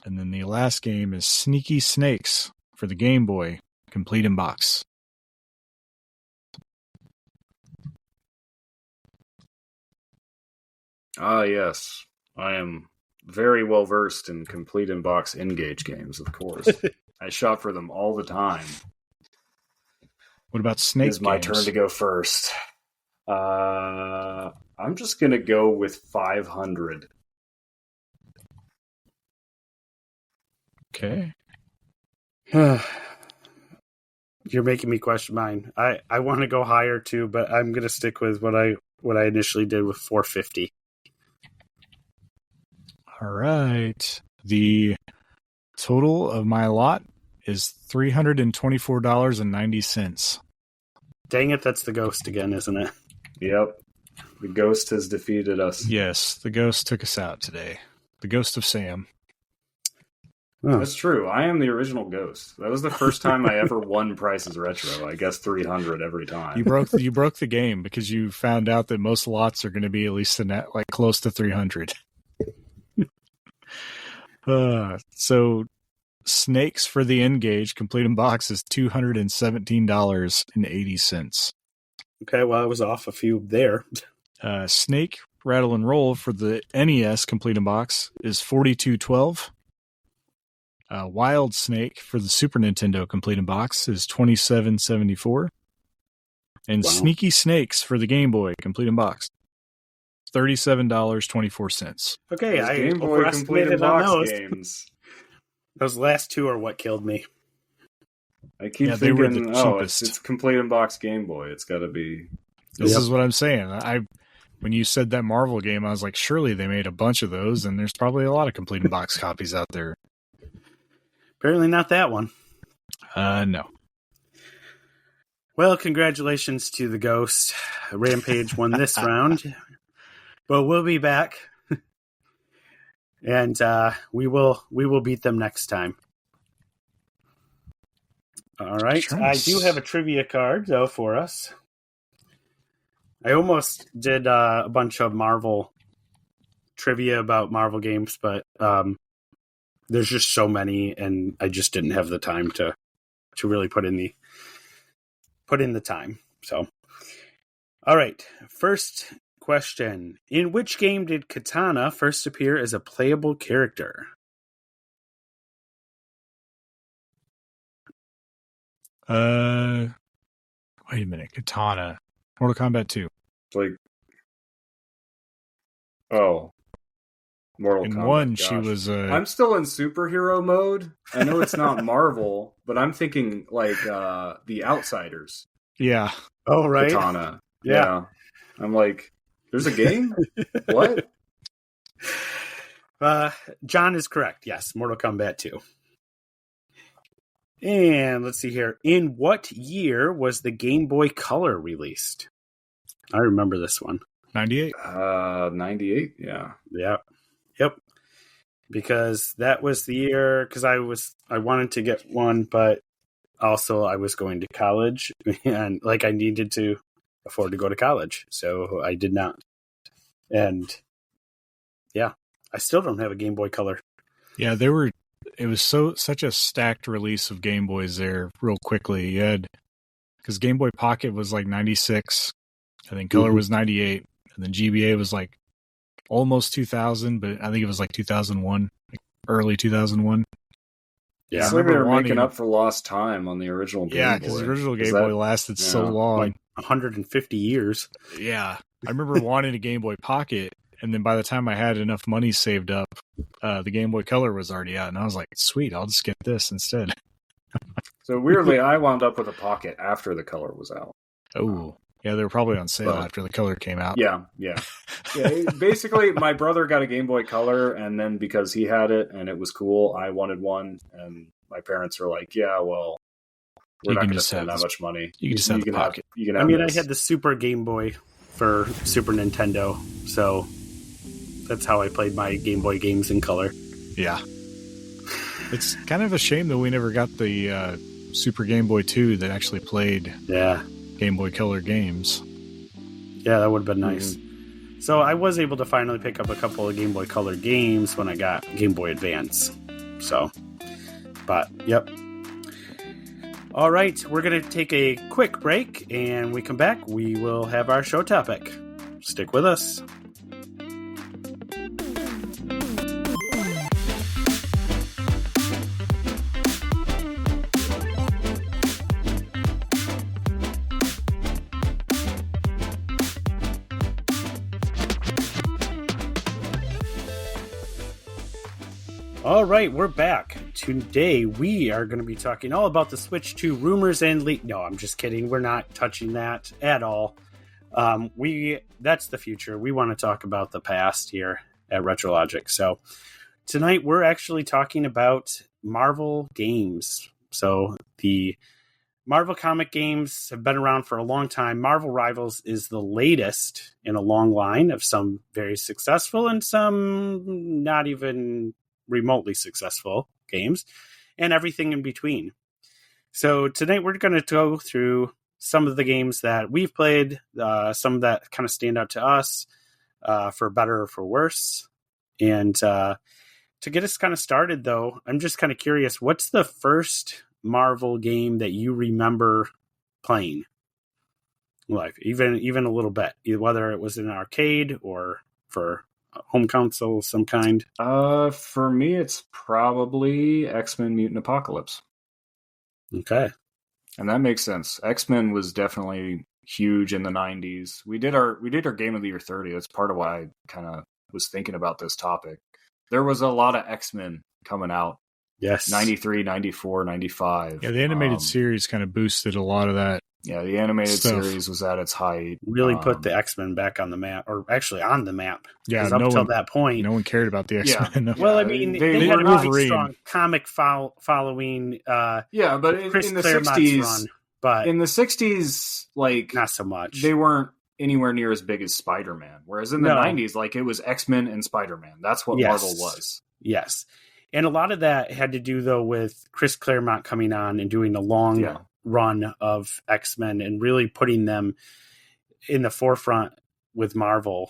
And then the last game is Sneaky Snakes for the Game Boy, complete in box. Ah, yes. I am very well versed in complete in box N-Gage games, of course. I shop for them all the time. What about Snake games? It's my turn to go first. I'm just going to go with 500. Okay. You're making me question mine. I want to go higher too, but I'm going to stick with what I initially did with 450. All right. The total of my lot is $324.90. Dang it, that's the ghost again, isn't it? Yep. The ghost has defeated us. Yes, the ghost took us out today. The ghost of Sam. Oh. That's true. I am the original ghost. That was the first time I ever won Price is Retro. I guess 300 every time. You broke the game because you found out that most lots are going to be at least like close to 300. So Snakes for the N-Gage complete in box is $217.80. Okay, well I was off a few there. Snake Rattle and Roll for the NES complete in box is $42.12. Wild Snake for the Super Nintendo complete in box is $27.74. And Sneaky Snakes for the Game Boy complete in box, $37.24. Okay, I Game Boy complete in box games. Those last two are what killed me. I keep thinking, it's complete in box Game Boy. It's got to be. This is what I'm saying. When you said that Marvel game, I was like, surely they made a bunch of those, and there's probably a lot of complete in box copies out there. Apparently not that one. No. Well, congratulations to the Ghost. Rampage won this round. But we'll be back. And we will beat them next time. All right. I do have a trivia card, though, for us. I almost did a bunch of Marvel trivia about Marvel games, but there's just so many, and I just didn't have the time to really put in the time. So, all right. First question: in which game did Katana first appear as a playable character? Wait a minute. Katana, Mortal Kombat 2. Like, Mortal Kombat. In 1, she was I'm still in superhero mode. I know it's not Marvel, but I'm thinking like The Outsiders. Yeah. Oh, right. Katana. Yeah. I'm like, there's a game? What? John is correct. Yes, Mortal Kombat 2. And let's see here. In what year was the Game Boy Color released? I remember this one. 98? 98, yeah. Yeah. Yep. Because that was the year, because I wanted to get one, but also I was going to college, and like I needed to afford to go to college, so I did not. And yeah, I still don't have a Game Boy Color. Yeah, it was such a stacked release of Game Boys there real quickly. You had, because Game Boy Pocket was like 96, I think Color was 98, and then GBA was like almost 2000, but I think it was like 2001, like early 2001. Yeah, it's like they were making up for lost time on the original Game Boy. Yeah, because the original Game Boy lasted so long. Like 150 years. Yeah. I remember wanting a Game Boy Pocket, and then by the time I had enough money saved up, the Game Boy Color was already out, and I was like, sweet, I'll just get this instead. So weirdly, I wound up with a Pocket after the Color was out. Oh, yeah, they were probably on sale after the Color came out. Yeah. Basically, my brother got a Game Boy Color, and then because he had it and it was cool, I wanted one, and my parents were like, yeah, well, we're not going to spend that much money. You can just have the Pocket. I had the Super Game Boy for Super Nintendo, so that's how I played my Game Boy games in color. Yeah. It's kind of a shame that we never got the Super Game Boy 2 that actually played Game Boy Color games. Yeah, that would have been nice. So I was able to finally pick up a couple of Game Boy Color games when I got Game Boy Advance. So, but, yep. All right, we're going to take a quick break, and when we come back, we will have our show topic. Stick with us. All right, we're back. Today, we are going to be talking all about the Switch 2 rumors and leak. No, I'm just kidding. We're not touching that at all. That's the future. We want to talk about the past here at Retrologic. So tonight, we're actually talking about Marvel games. So the Marvel comic games have been around for a long time. Marvel Rivals is the latest in a long line of some very successful and some not even remotely successful games, and everything in between. So tonight we're going to go through some of the games that we've played, some that kind of stand out to us, for better or for worse. And to get us kind of started, though, I'm just kind of curious, what's the first Marvel game that you remember playing? Like, even a little bit, whether it was in an arcade or for home console, some kind. For me, it's probably X-Men Mutant Apocalypse. Okay. And that makes sense. X-Men was definitely huge in the 90s. We did our Game of the Year 30. That's part of why I kind of was thinking about this topic. There was a lot of X-Men coming out. Yes. 93, 94, 95. Yeah, the animated series kind of boosted a lot of that. Yeah, the animated stuff. Series was at its height. Really put the X-Men back on the map, or actually on the map. Yeah, up until that point, no one cared about the X-Men. Yeah. Well, I mean, they had a really strong comic following. But in the Claremont's 60s, run, but in the 60s, like, not so much. They weren't anywhere near as big as Spider-Man. Whereas in the 90s, like, it was X-Men and Spider-Man. That's what Marvel was. Yes. And a lot of that had to do, though, with Chris Claremont coming on and doing a long run of X-Men and really putting them in the forefront with Marvel.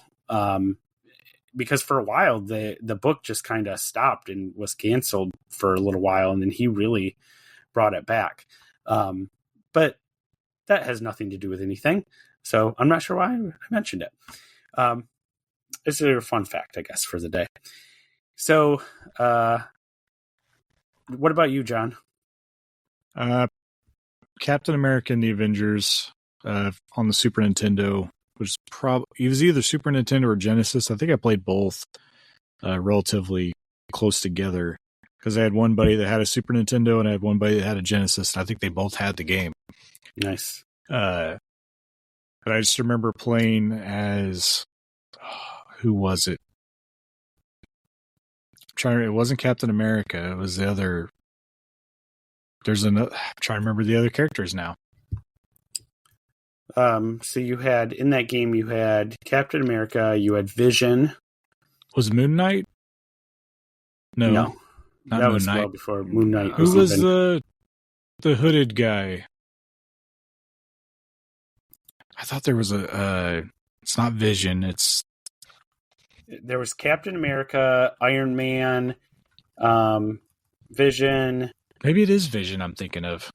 Because for a while, the book just kind of stopped and was canceled for a little while, and then he really brought it back. But that has nothing to do with anything. So I'm not sure why I mentioned it. It's a fun fact, I guess, for the day. So, what about you, John? Captain America and the Avengers on the Super Nintendo, which it was either Super Nintendo or Genesis. I think I played both relatively close together because I had one buddy that had a Super Nintendo and I had one buddy that had a Genesis, and I think they both had the game. Nice. But I just remember playing as who was it? It wasn't Captain America. It was the other. There's another. I'm trying to remember the other characters now. So you had in that game, you had Captain America. You had Vision. Was Moon Knight? No, not that Moon was Knight. Well before Moon Knight. Who was the hooded guy? I thought there was a. It's not Vision. There was Captain America, Iron Man, Vision. Maybe it is Vision I'm thinking of.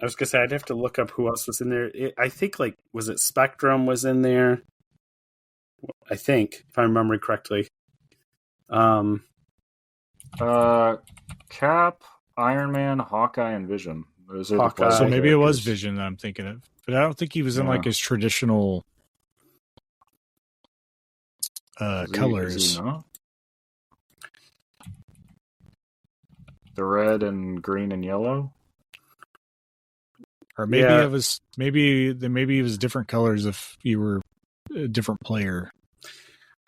I was going to say, I'd have to look up who else was in there. I think, was it Spectrum was in there? I think, if I remember correctly. Cap, Iron Man, Hawkeye, and Vision. Those are Hawkeye. So maybe it was Vision that I'm thinking of. But I don't think he was in, his traditional... colors. Is he not? The red and green and yellow, or maybe it was maybe it was different colors if you were a different player.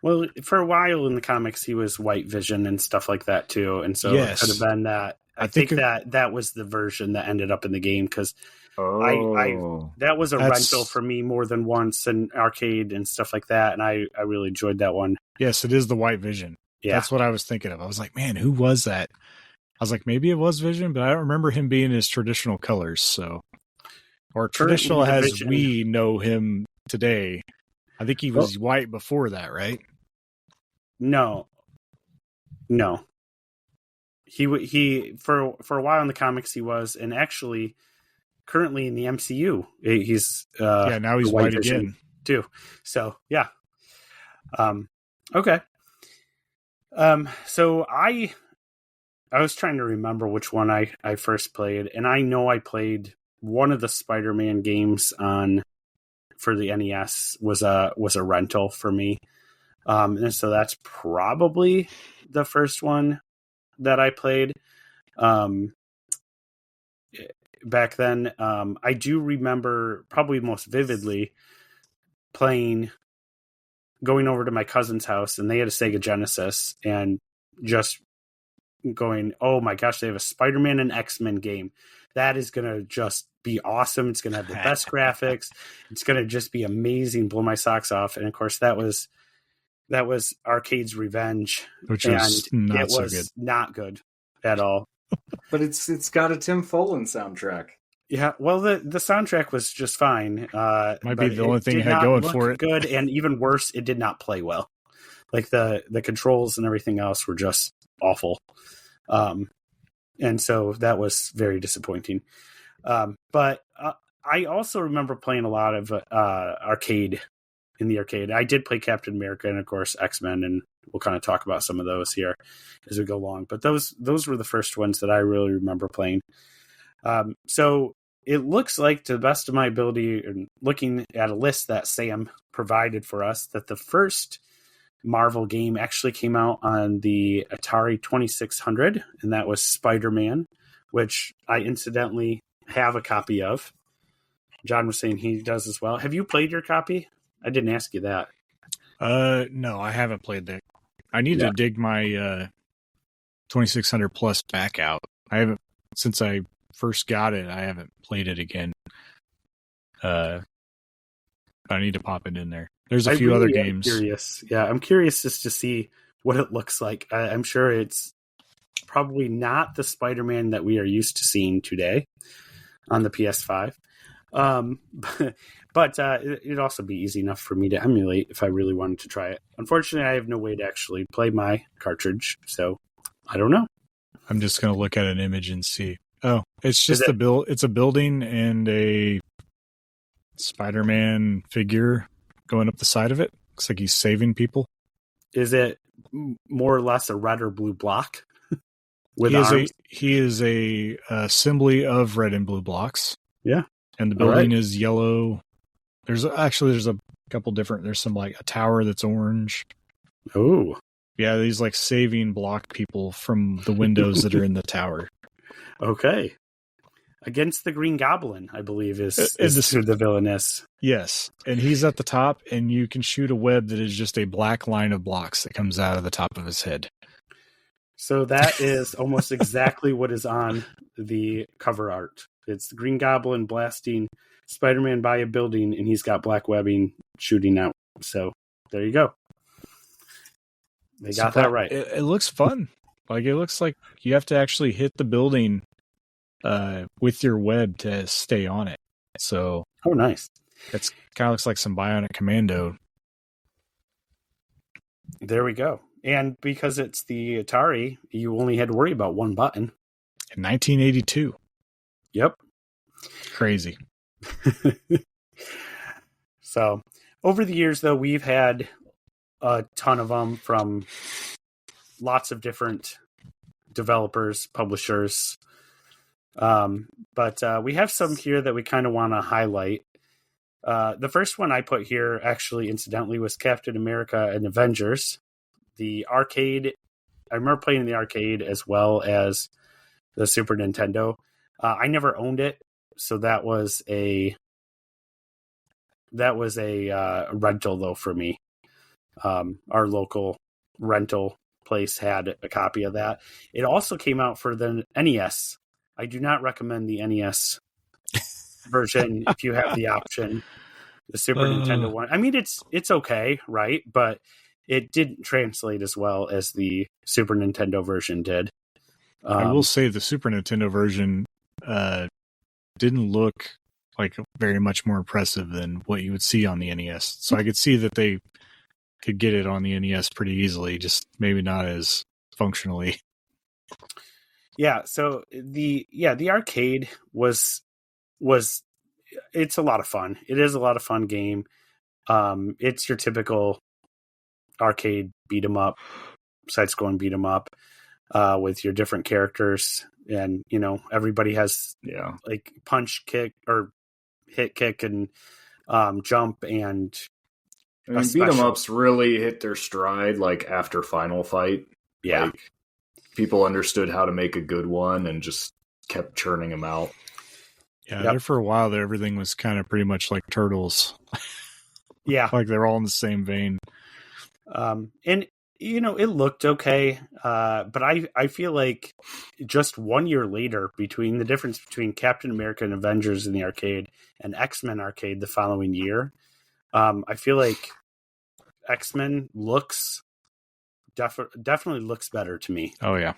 Well, for a while in the comics, he was White Vision and stuff like that too, and so it could have been that. I think that was the version that ended up in the game because that was a rental for me more than once, an arcade and stuff like that, and I really enjoyed that one. Yes, it is the White Vision. Yeah. That's what I was thinking of. I was like, man, who was that? I was like, maybe it was Vision, but I don't remember him being his traditional colors. So, or traditional as we know him today. I think he was white before that, right? No. He for a while in the comics he was, and actually currently in the MCU he's now he's white again too. So yeah. Okay. So I was trying to remember which one I first played, and I know I played one of the Spider-Man games for the NES was a rental for me. And so that's probably the first one that I played. Back then, I do remember probably most vividly going over to my cousin's house, and they had a Sega Genesis, and just going, oh my gosh, they have a Spider-Man and X-Men game. That is going to just be awesome. It's going to have the best graphics. It's going to just be amazing, blow my socks off. And of course, that was Arcade's revenge, which was not so good. Not good at all. But it's got a Tim Follin soundtrack. Yeah, well, the soundtrack was just fine. Might be the only thing it had going for it. Good, and even worse, it did not play well. Like the controls and everything else were just awful. And so that was very disappointing. But I also remember playing a lot of arcade in the arcade. I did play Captain America and, of course, X-Men, and we'll kind of talk about some of those here as we go along. But those were the first ones that I really remember playing. So it looks like, to the best of my ability, and looking at a list that Sam provided for us, that the first Marvel game actually came out on the Atari 2600, and that was Spider-Man, which I incidentally have a copy of. John was saying he does as well. Have you played your copy? I didn't ask you that. No, I haven't played that. I need to dig my 2600 plus back out. I haven't, since I first got it, I haven't played it again. I need to pop it in there. There's a few other games. Curious. Yeah, I'm curious just to see what it looks like. I'm sure it's probably not the Spider-Man that we are used to seeing today on the PS5. But it'd also be easy enough for me to emulate if I really wanted to try it. Unfortunately, I have no way to actually play my cartridge, so I don't know. I'm just going to look at an image and see. Oh, it's just it's a building and a Spider-Man figure going up the side of it. Looks like he's saving people. Is it more or less a red or blue block? He is a assembly of red and blue blocks. Yeah. And the building is yellow. There's a couple different. There's some like a tower that's orange. Oh. Yeah, these like saving block people from the windows that are in the tower. Okay. Against the Green Goblin, I believe, is the villainess. Yes. And he's at the top, and you can shoot a web that is just a black line of blocks that comes out of the top of his head. So that is almost exactly what is on the cover art. It's the Green Goblin blasting Spider-Man by a building, and he's got black webbing shooting out. So there you go. They got that right. It looks fun. Like, it looks like you have to actually hit the building with your web to stay on it. So, oh, nice. It's kind of looks like some Bionic Commando. There we go. And because it's the Atari, you only had to worry about one button. In 1982. Yep. Crazy. So, over the years, though, we've had a ton of them from lots of different developers, publishers. But we have some here that we kind of want to highlight. The first one I put here, actually, incidentally, was Captain America and Avengers. The arcade, I remember playing in the arcade as well as the Super Nintendo. I never owned it, so that was a rental, though, for me. Our local rental place had a copy of that. It also came out for the NES. I do not recommend the NES version if you have the option. The Super Nintendo one. I mean, it's okay, right? But it didn't translate as well as the Super Nintendo version did. I will say the Super Nintendo version didn't look like very much more impressive than what you would see on the NES. So I could see that they could get it on the NES pretty easily, just maybe not as functionally. Yeah, so the arcade was it's a lot of fun. It is a lot of fun game. It's your typical arcade beat 'em up, side-scrolling beat 'em up, with your different characters, and everybody has like punch, kick, or hit, kick, and jump, and I mean, beat 'em ups really hit their stride like after Final Fight. Yeah, like, people understood how to make a good one and just kept churning them out. Yeah, there for a while there, everything was kind of pretty much like Turtles. Yeah, like they're all in the same vein. And it looked okay, but I feel like just 1 year later, between the difference between Captain America and Avengers in the arcade and X-Men arcade the following year, I feel like X-Men looks definitely looks better to me. Oh yeah,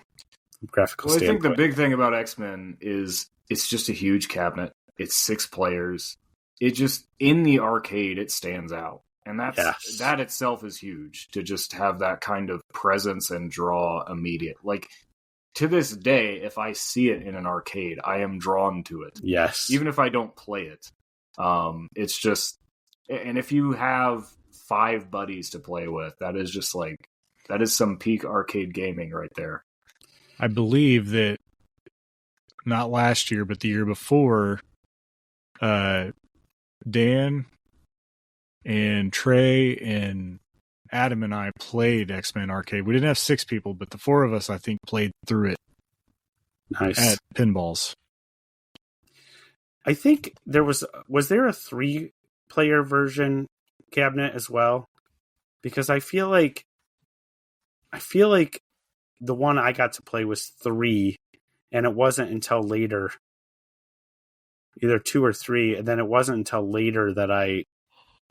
graphical. Well, I think the big thing about X-Men is it's just a huge cabinet. It's 6 players. It just in the arcade it stands out. And that itself is huge, to just have that kind of presence and draw immediate. Like, to this day, if I see it in an arcade, I am drawn to it. Yes. Even if I don't play it. It's just... And if you have 5 buddies to play with, that is just like... That is some peak arcade gaming right there. I believe that not last year, but the year before, Dan... and Trey and Adam and I played X-Men Arcade. We didn't have 6 people, but the 4 of us, I think, played through it. Nice. At pinballs. I think was there a 3-player version cabinet as well? Because I feel like the one I got to play was 3, and it wasn't until later, either 2 or 3, and then it wasn't until later that I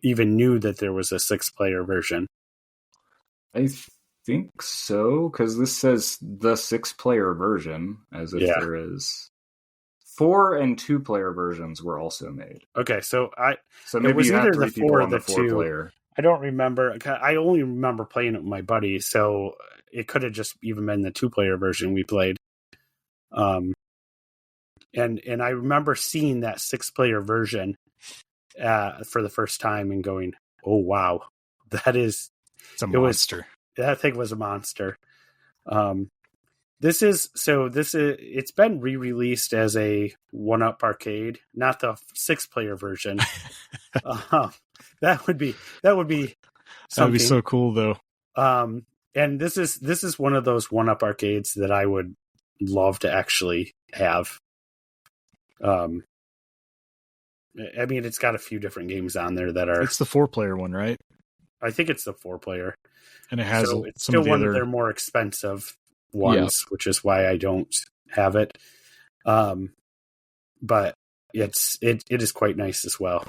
even knew that there was a 6-player version. I think so, because this says the 6-player version, as if there is 4 and 2-player versions were also made. Okay, so maybe it was you either had 3 the 4 people or on the 4 2. Player. I don't remember. I only remember playing it with my buddy, so it could have just even been the 2-player version we played. And I remember seeing that 6-player version for the first time and going, "Oh wow, it's a monster." That thing was a monster. It's been re-released as a 1-up arcade, not the 6-player version. That would be something. That would be so cool, though. And this is one of those 1-up arcades that I would love to actually have. I mean, it's got a few different games on there that are... It's the 4-player one, right? I think it's the 4-player. And it has it's still one of their more expensive ones, which is why I don't have it. But it is quite nice as well.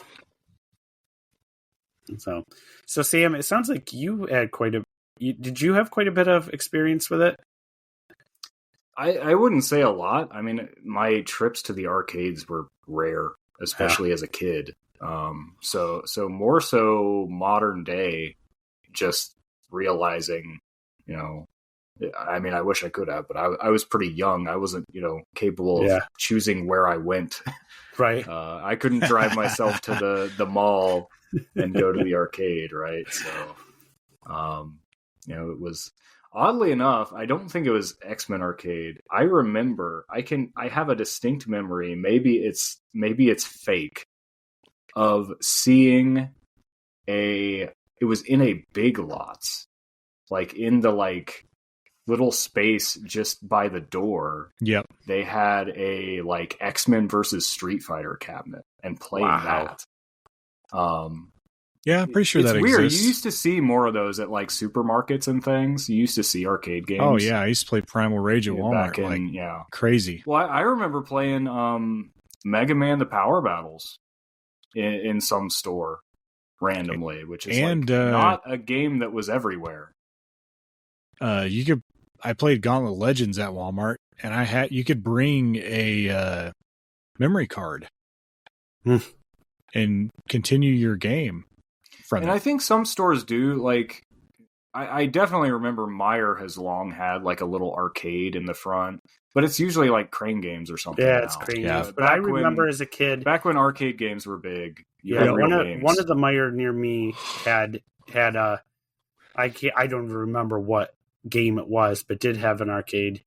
So Sam, it sounds like you had did you have quite a bit of experience with it? I wouldn't say a lot. I mean, my trips to the arcades were rare, especially as a kid. So more so modern day, just realizing, I mean, I wish I could have, but I was pretty young. I wasn't, capable of choosing where I went. Right. I couldn't drive myself to the mall and go to the arcade. Right. So, it was, oddly enough, I don't think it was X-Men Arcade. I remember, I have a distinct memory. Maybe it's fake, of seeing it was in a Big Lots, like in the little space just by the door. Yep. They had a X-Men versus Street Fighter cabinet and playing that. Yeah, I'm pretty sure that weird. exists. You used to see more of those at supermarkets and things. You used to see arcade games. Oh yeah, I used to play Primal Rage at Walmart. Crazy. Well, I remember playing Mega Man: The Power Battles in some store randomly, which is not a game that was everywhere. I played Gauntlet Legends at Walmart, and you could bring a memory card and continue your game from it. And I think some stores do, like, I definitely remember Meijer has long had like a little arcade in the front, but it's usually like Crane Games or something. Yeah, it's Crane Games. But I remember as a kid, back when arcade games were big. One of the Meijer near me had a. I don't remember what game it was, but did have an arcade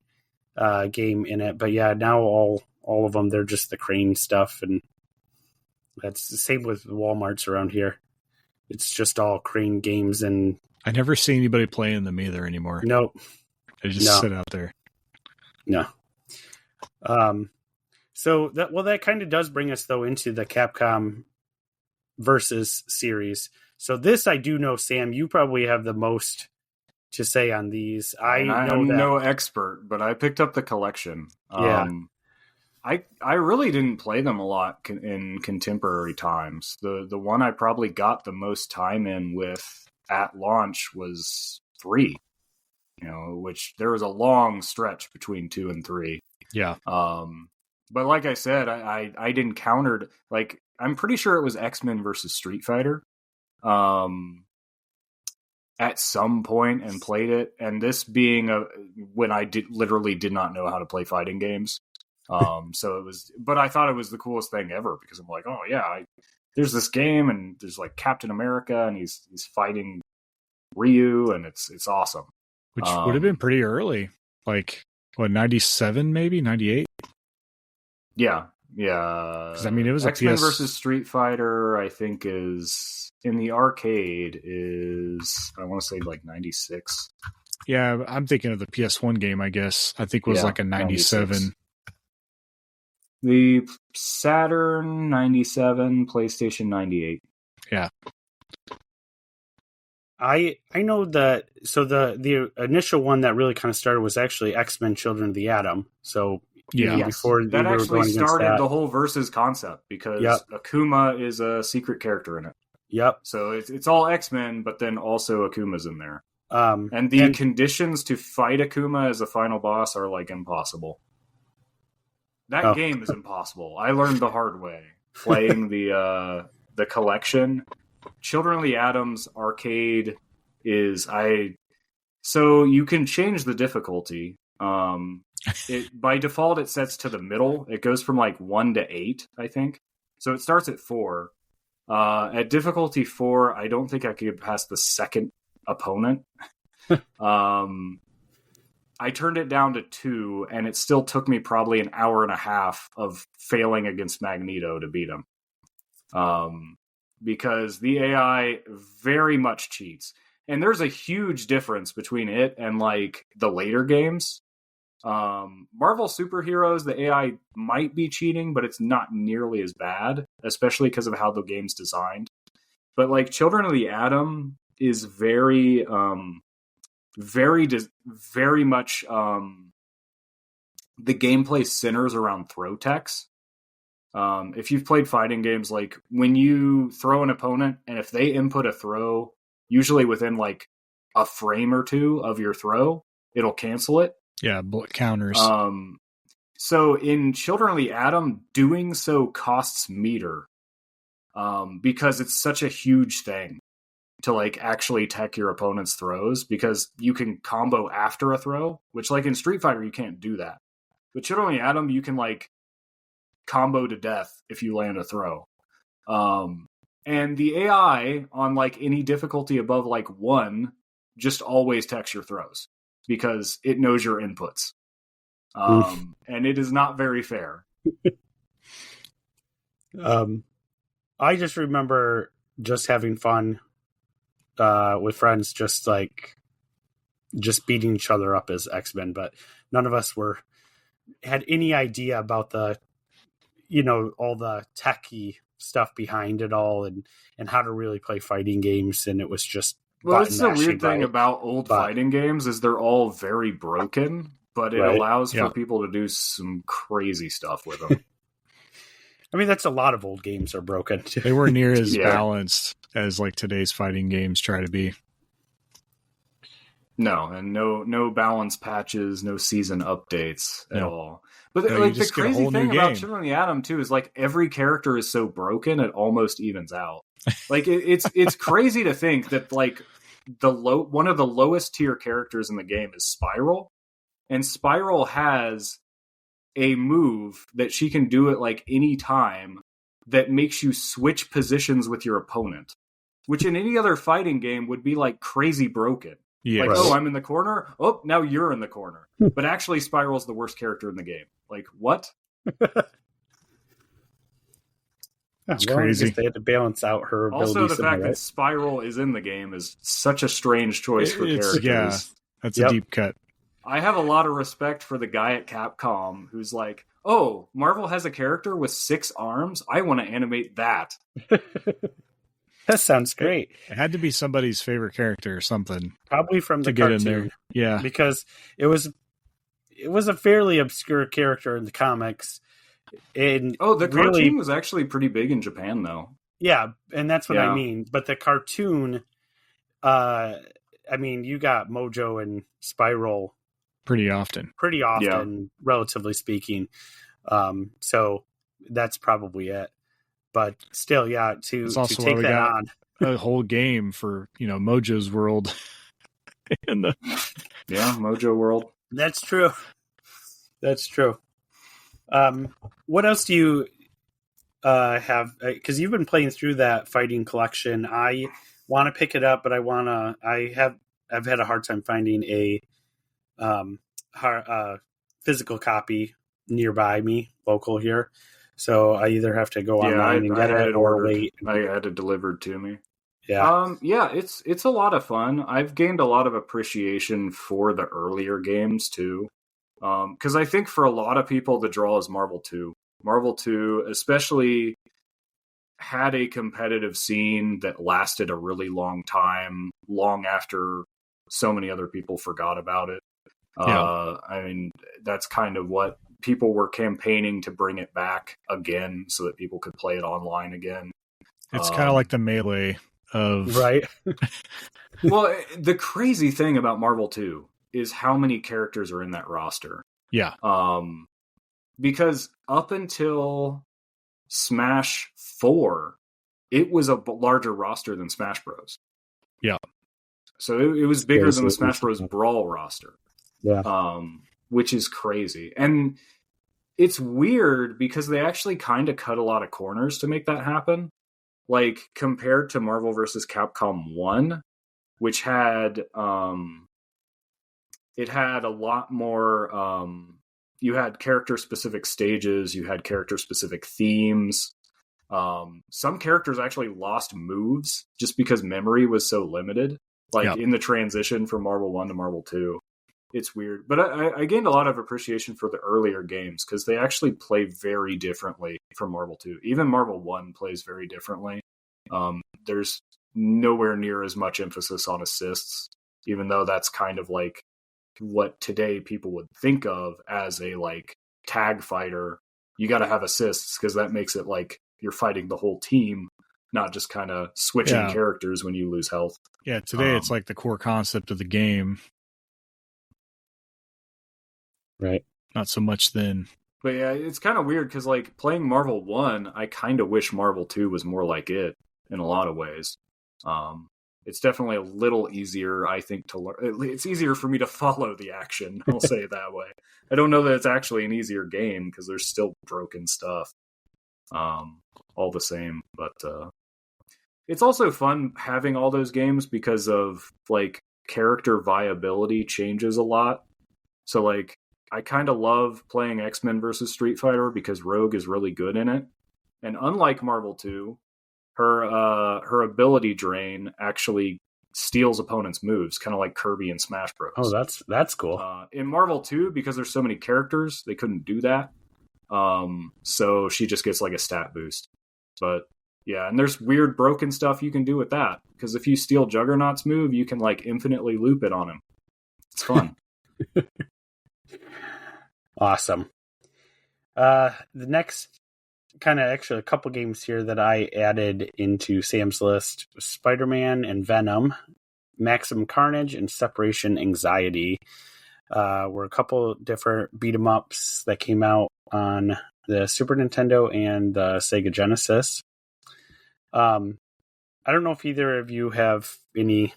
game in it. But yeah, now all of them, they're just the Crane stuff, and that's the same with Walmarts around here. It's just all Crane games, and I never see anybody playing them either anymore. Nope. They just sit out there. No. So that kind of does bring us though into the Capcom versus series. So this I do know, Sam, you probably have the most to say on these. I'm no expert, but I picked up the collection. I really didn't play them a lot in contemporary times. The one I probably got the most time in with at launch was 3, which there was a long stretch between 2 and 3. Yeah. But like I said, I'd encountered, like, I'm pretty sure it was X-Men versus Street Fighter at some point and played it. And this being when I literally did not know how to play fighting games. So it was, but I thought it was the coolest thing ever because I'm like, oh yeah, there's this game and there's like Captain America and he's fighting Ryu and it's awesome. Which would have been pretty early. Like, what, 97 maybe? 98? Yeah. Because I mean, it was X-Men versus Street Fighter, I think, is in the arcade is, I want to say like 96. Yeah, I'm thinking of the PS1 game, I guess. I think was like a 97. 96. The Saturn 97, PlayStation 98. Yeah. I know that. So the initial one that really kind of started was actually X-Men: Children of the Atom. So before that actually started the whole versus concept because Akuma is a secret character in it. Yep. So it's all X-Men, but then also Akuma's in there. And the conditions to fight Akuma as a final boss are like impossible. That game is impossible. I learned the hard way playing the collection. Children of the Atom's arcade is so you can change the difficulty. By default it sets to the middle. It goes from like 1 to 8, I think. So it starts at 4. At difficulty 4, I don't think I could get past the second opponent. I turned it down to 2, and it still took me probably an hour and a half of failing against Magneto to beat him. Because the AI very much cheats. And there's a huge difference between it and like the later games. Marvel Superheroes, the AI might be cheating, but it's not nearly as bad, especially because of how the game's designed. But like Children of the Atom is very much the gameplay centers around throw techs. If you've played fighting games, like when you throw an opponent and if they input a throw, usually within like a frame or 2 of your throw, it'll cancel it. Yeah, counters. So in Children of the Atom, doing so costs meter because it's such a huge thing to like actually tech your opponent's throws because you can combo after a throw, which like in Street Fighter, you can't do that. But Children of the Atom, you can like combo to death if you land a throw. And the AI on like any difficulty above like 1 just always techs your throws because it knows your inputs. And it is not very fair. I just remember just having fun with friends, just beating each other up as X-Men, but none of us had any idea about the, all the techie stuff behind it all and how to really play fighting games. And it was just, well, it's the weird thing about old fighting games is they're all very broken, but it allows for people to do some crazy stuff with them. I mean, that's a lot of old games are broken. They weren't near as balanced as like today's fighting games try to be. No, and no balance patches, no season updates at all. But the crazy thing about Children of the Atom too is like every character is so broken it almost evens out. Like it's crazy to think that like one of the lowest tier characters in the game is Spiral, and Spiral has a move that she can do at like any time that makes you switch positions with your opponent, which in any other fighting game would be like crazy broken. Yeah, like, oh, I'm in the corner. Oh, now you're in the corner. But actually, Spiral's the worst character in the game. Like, what? That's crazy. They had to balance out her abilities. Also, the fact that Spiral is in the game is such a strange choice for characters. Yeah, that's a deep cut. I have a lot of respect for the guy at Capcom who's like, oh, Marvel has a character with 6 arms? I want to animate that. That sounds great. It had to be somebody's favorite character or something. Probably from the cartoon. Get in there. Yeah. Because it was a fairly obscure character in the comics. And the cartoon was actually pretty big in Japan, though. Yeah, and that's what I mean. But the cartoon, I mean, you got Mojo and Spiral pretty often, relatively speaking. So that's probably it. But still, to take that on. A whole game for, Mojo's World. Mojo World. That's true. That's true. What else do you have? Because you've been playing through that fighting collection. I want to pick it up, but I've had a hard time finding a physical copy nearby me, local here. So I either have to go online and get it or wait. I had it delivered to me. Yeah. It's a lot of fun. I've gained a lot of appreciation for the earlier games too. Because I think for a lot of people, the draw is Marvel 2. Marvel 2 especially had a competitive scene that lasted a really long time, long after so many other people forgot about it. I mean, that's kind of what people were campaigning to bring it back again so that people could play it online again. It's kind of like the Melee of... Right. Well, the crazy thing about Marvel 2 is how many characters are in that roster. Yeah. Because up until Smash 4, it was a larger roster than Smash Bros. Yeah. So it was bigger than the Smash Bros. Brawl roster. Yeah. Which is crazy. And it's weird because they actually kind of cut a lot of corners to make that happen. Like, compared to Marvel vs. Capcom 1, which had... it had a lot more... you had character-specific stages, you had character-specific themes. Some characters actually lost moves just because memory was so limited. In the transition from Marvel 1 to Marvel 2. It's weird. But I gained a lot of appreciation for the earlier games because they actually play very differently from Marvel 2. Even Marvel 1 plays very differently. There's nowhere near as much emphasis on assists, even though that's kind of like what today people would think of as a tag fighter. You got to have assists because that makes it like you're fighting the whole team, not just kind of switching characters when you lose health. Yeah, today it's like the core concept of the game. Right. Not so much then. But yeah, it's kind of weird because playing Marvel 1, I kind of wish Marvel 2 was more like it in a lot of ways. It's definitely a little easier, I think, to learn. It's easier for me to follow the action, I'll say it that way. I don't know that it's actually an easier game because there's still broken stuff all the same. But it's also fun having all those games because of character viability changes a lot. So I kind of love playing X-Men versus Street Fighter because Rogue is really good in it. And unlike Marvel 2, her ability drain actually steals opponents' moves, kind of like Kirby and Smash Bros. Oh, that's cool. In Marvel 2, because there's so many characters, they couldn't do that. So she just gets a stat boost. But yeah, and there's weird broken stuff you can do with that. Because if you steal Juggernaut's move, you can infinitively loop it on him. It's fun. Awesome. The next actually a couple games here that I added into Sam's list, Spider-Man and Venom. Maximum Carnage and Separation Anxiety. Were a couple different beat 'em ups that came out on the Super Nintendo and the Sega Genesis. I don't know if either of you have any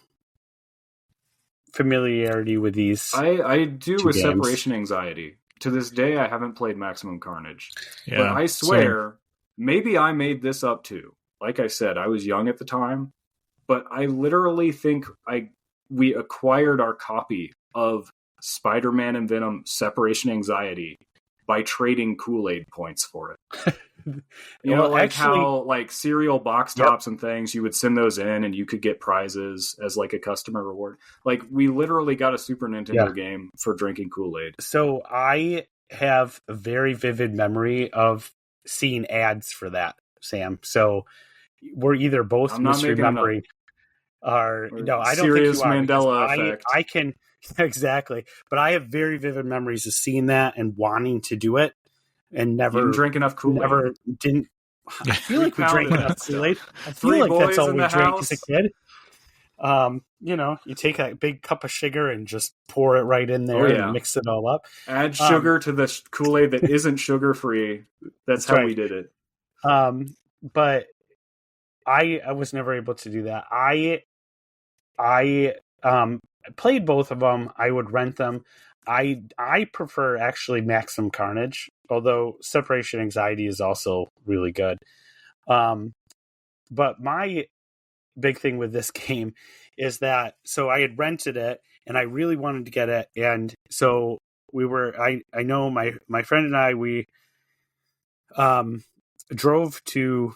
familiarity with these. I do with games. Separation Anxiety. To this day, I haven't played Maximum Carnage. Yeah, but I swear, maybe I made this up too. Like I said, I was young at the time, but I literally think we acquired our copy of Spider-Man and Venom Separation Anxiety by trading Kool-Aid points for it. How cereal box tops and things, you would send those in and you could get prizes as like a customer reward. Like, we literally got a Super Nintendo game for drinking Kool-Aid. So I have a very vivid memory of seeing ads for that, Sam. So we're either both misremembering or no, I don't think you are. Mandela effect. I can exactly, but I have very vivid memories of seeing that and wanting to do it, and never didn't drink enough Kool-Aid. Never didn't. I feel like we drank enough Kool-Aid. I feel like that's all we drank as a kid. You take a big cup of sugar and just pour it right in there and mix it all up. Add sugar to the Kool-Aid that isn't sugar-free. That's how we did it. But I was never able to do that. I played both of them. I would rent them. I prefer actually Maximum Carnage, although Separation Anxiety is also really good. But my big thing with this game is that, so I had rented it and I really wanted to get it. And so I know my friend and I, we drove to,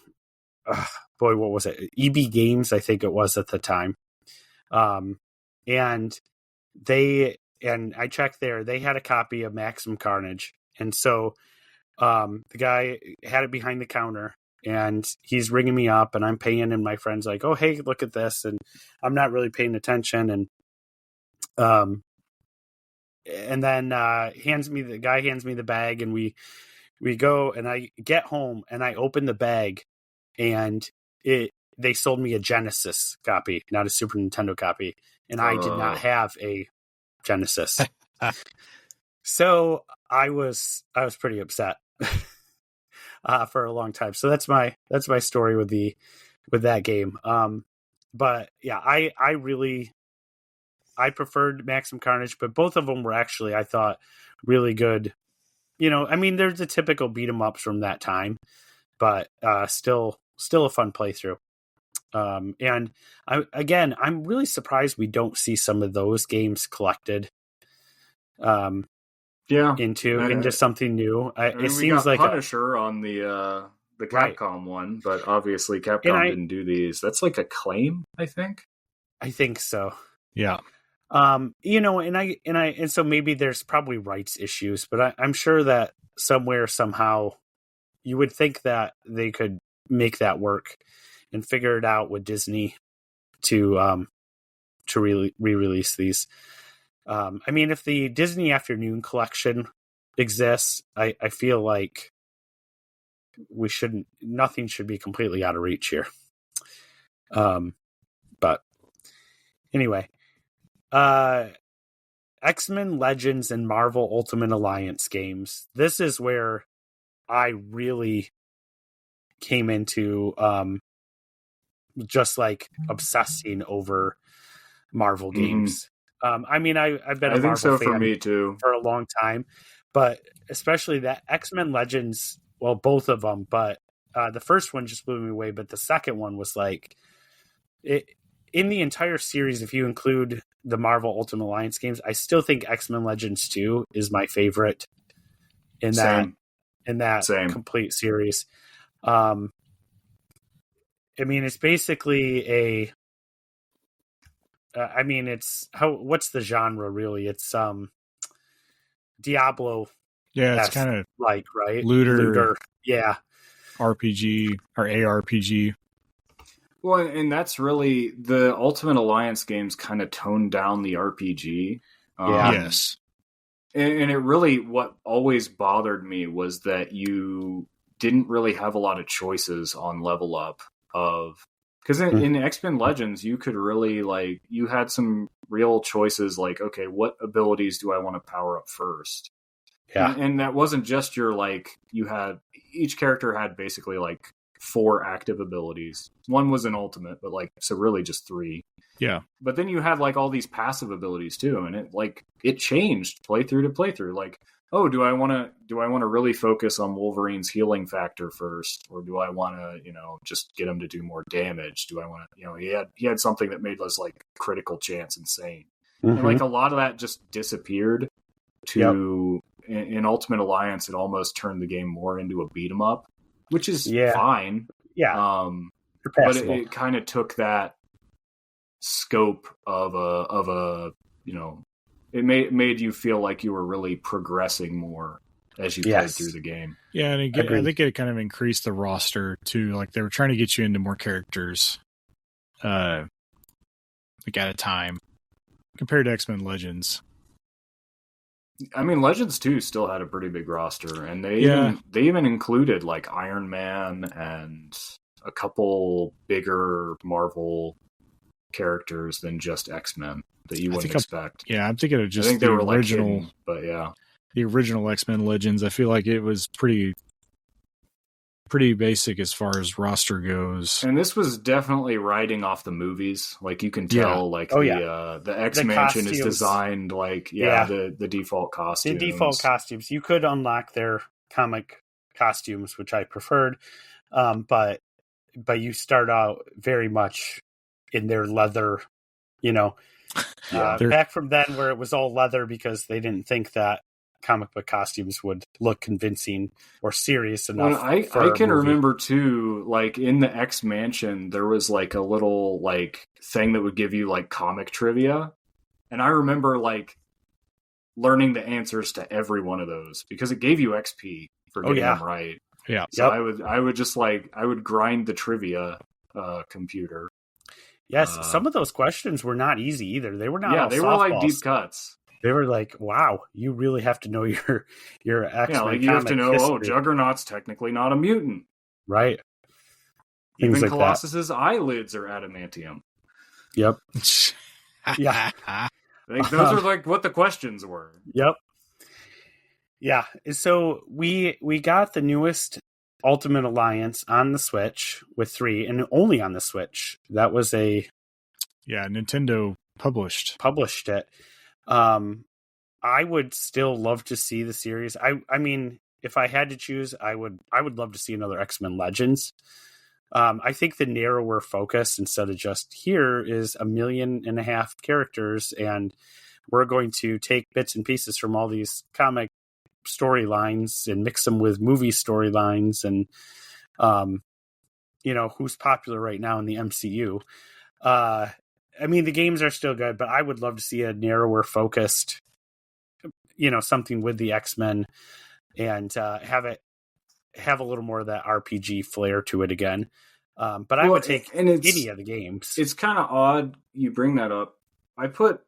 what was it? EB Games, I think it was at the time. And I checked there, they had a copy of Maximum Carnage. And so the guy had it behind the counter and he's ringing me up and I'm paying, and my friend's like, oh, hey, look at this. And I'm not really paying attention. And then the guy hands me the bag, and we go, and I get home and I open the bag, and they sold me a Genesis copy, not a Super Nintendo copy. And I did not have a Genesis. So I was pretty upset for a long time. So that's my story with that game. But yeah, I preferred Maximum Carnage, but both of them were actually, I thought, really good. They're the typical beat 'em ups from that time, but still a fun playthrough. And I'm really surprised we don't see some of those games collected into something new. It seems like Punisher on the Capcom one, but obviously Capcom didn't do these. That's like Acclaim, I think. I think so. Yeah. And so maybe there's probably rights issues, but I'm sure that somehow you would think that they could make that work and figure it out with Disney to re-release these. If the Disney Afternoon Collection exists, I feel like nothing should be completely out of reach here. But anyway, X-Men Legends and Marvel Ultimate Alliance games. This is where I really came into just like obsessing over Marvel games. I've been a Marvel fan for me too for a long time, but especially that X-Men Legends, well, both of them, but the first one just blew me away, but the second one was like it in the entire series. If you include the Marvel Ultimate Alliance games, I still think X-Men Legends 2 is my favorite in that complete series. It's basically what's the genre really? It's Diablo. Yeah, it's kind of like, right? Looter. Yeah. RPG or ARPG. Well, and that's really the Ultimate Alliance games kind of toned down the RPG. Yes. And it really, what always bothered me was that you didn't really have a lot of choices on level up of Because in X-Men Legends, you could really, like, you had some real choices, like, okay, what abilities do I want to power up first? Yeah. And that wasn't just your, like, each character had basically, like, 4 active abilities. One was an ultimate, but, like, so really just 3. Yeah. But then you had, like, all these passive abilities, too, and it changed playthrough to playthrough. Like, oh, do I want to really focus on Wolverine's healing factor first, or do I want to, just get him to do more damage? Do I want to, he had something that made us, like, critical chance insane, and, like, a lot of that just disappeared. In Ultimate Alliance, it almost turned the game more into a beat 'em up, which is fine. Yeah, but it kind of took that scope of a it made you feel like you were really progressing more as you played through the game. Yeah, and I think it kind of increased the roster too. Like they were trying to get you into more characters, like at a time, compared to X-Men Legends. I mean, Legends 2 still had a pretty big roster, and they even included like Iron Man and a couple bigger Marvel characters than just X-Men that you wouldn't expect. I'm thinking of just the original, like hidden, but yeah, the original X-Men Legends. I feel like it was pretty basic as far as roster goes. And this was definitely riding off the movies. Like you can tell, like the X Mansion is designed like the default costumes. The default costumes. You could unlock their comic costumes, which I preferred, but you start out very much in their leather, back from then where it was all leather because they didn't think that comic book costumes would look convincing or serious enough. Well, I can remember too, like in the X Mansion, there was like a little like thing that would give you like comic trivia. And I remember like learning the answers to every one of those because it gave you XP for getting them right. Yeah. So I would just like, I would grind the trivia computer. Yes. Some of those questions were not easy either. They were not. Yeah, they were like deep cuts. They were like, wow, you really have to know your X-Men. Yeah, like you have to know, history. Juggernaut's technically not a mutant. Right. Even like Colossus's eyelids are adamantium. Yep. Yeah. Like those are like what the questions were. Yep. Yeah. So we got the newest Ultimate Alliance on the Switch with 3 and only on the Switch. That was Nintendo published it. I would still love to see the series. I mean, if I had to choose, I would love to see another X-Men Legends. I think the narrower focus instead of just here is 1.5 million characters, and we're going to take bits and pieces from all these comic storylines and mix them with movie storylines and, who's popular right now in the MCU. I mean, the games are still good, but I would love to see a narrower focused, something with the X-Men and have a little more of that RPG flair to it again. But I would take any of the games. It's kind of odd you bring that up. I put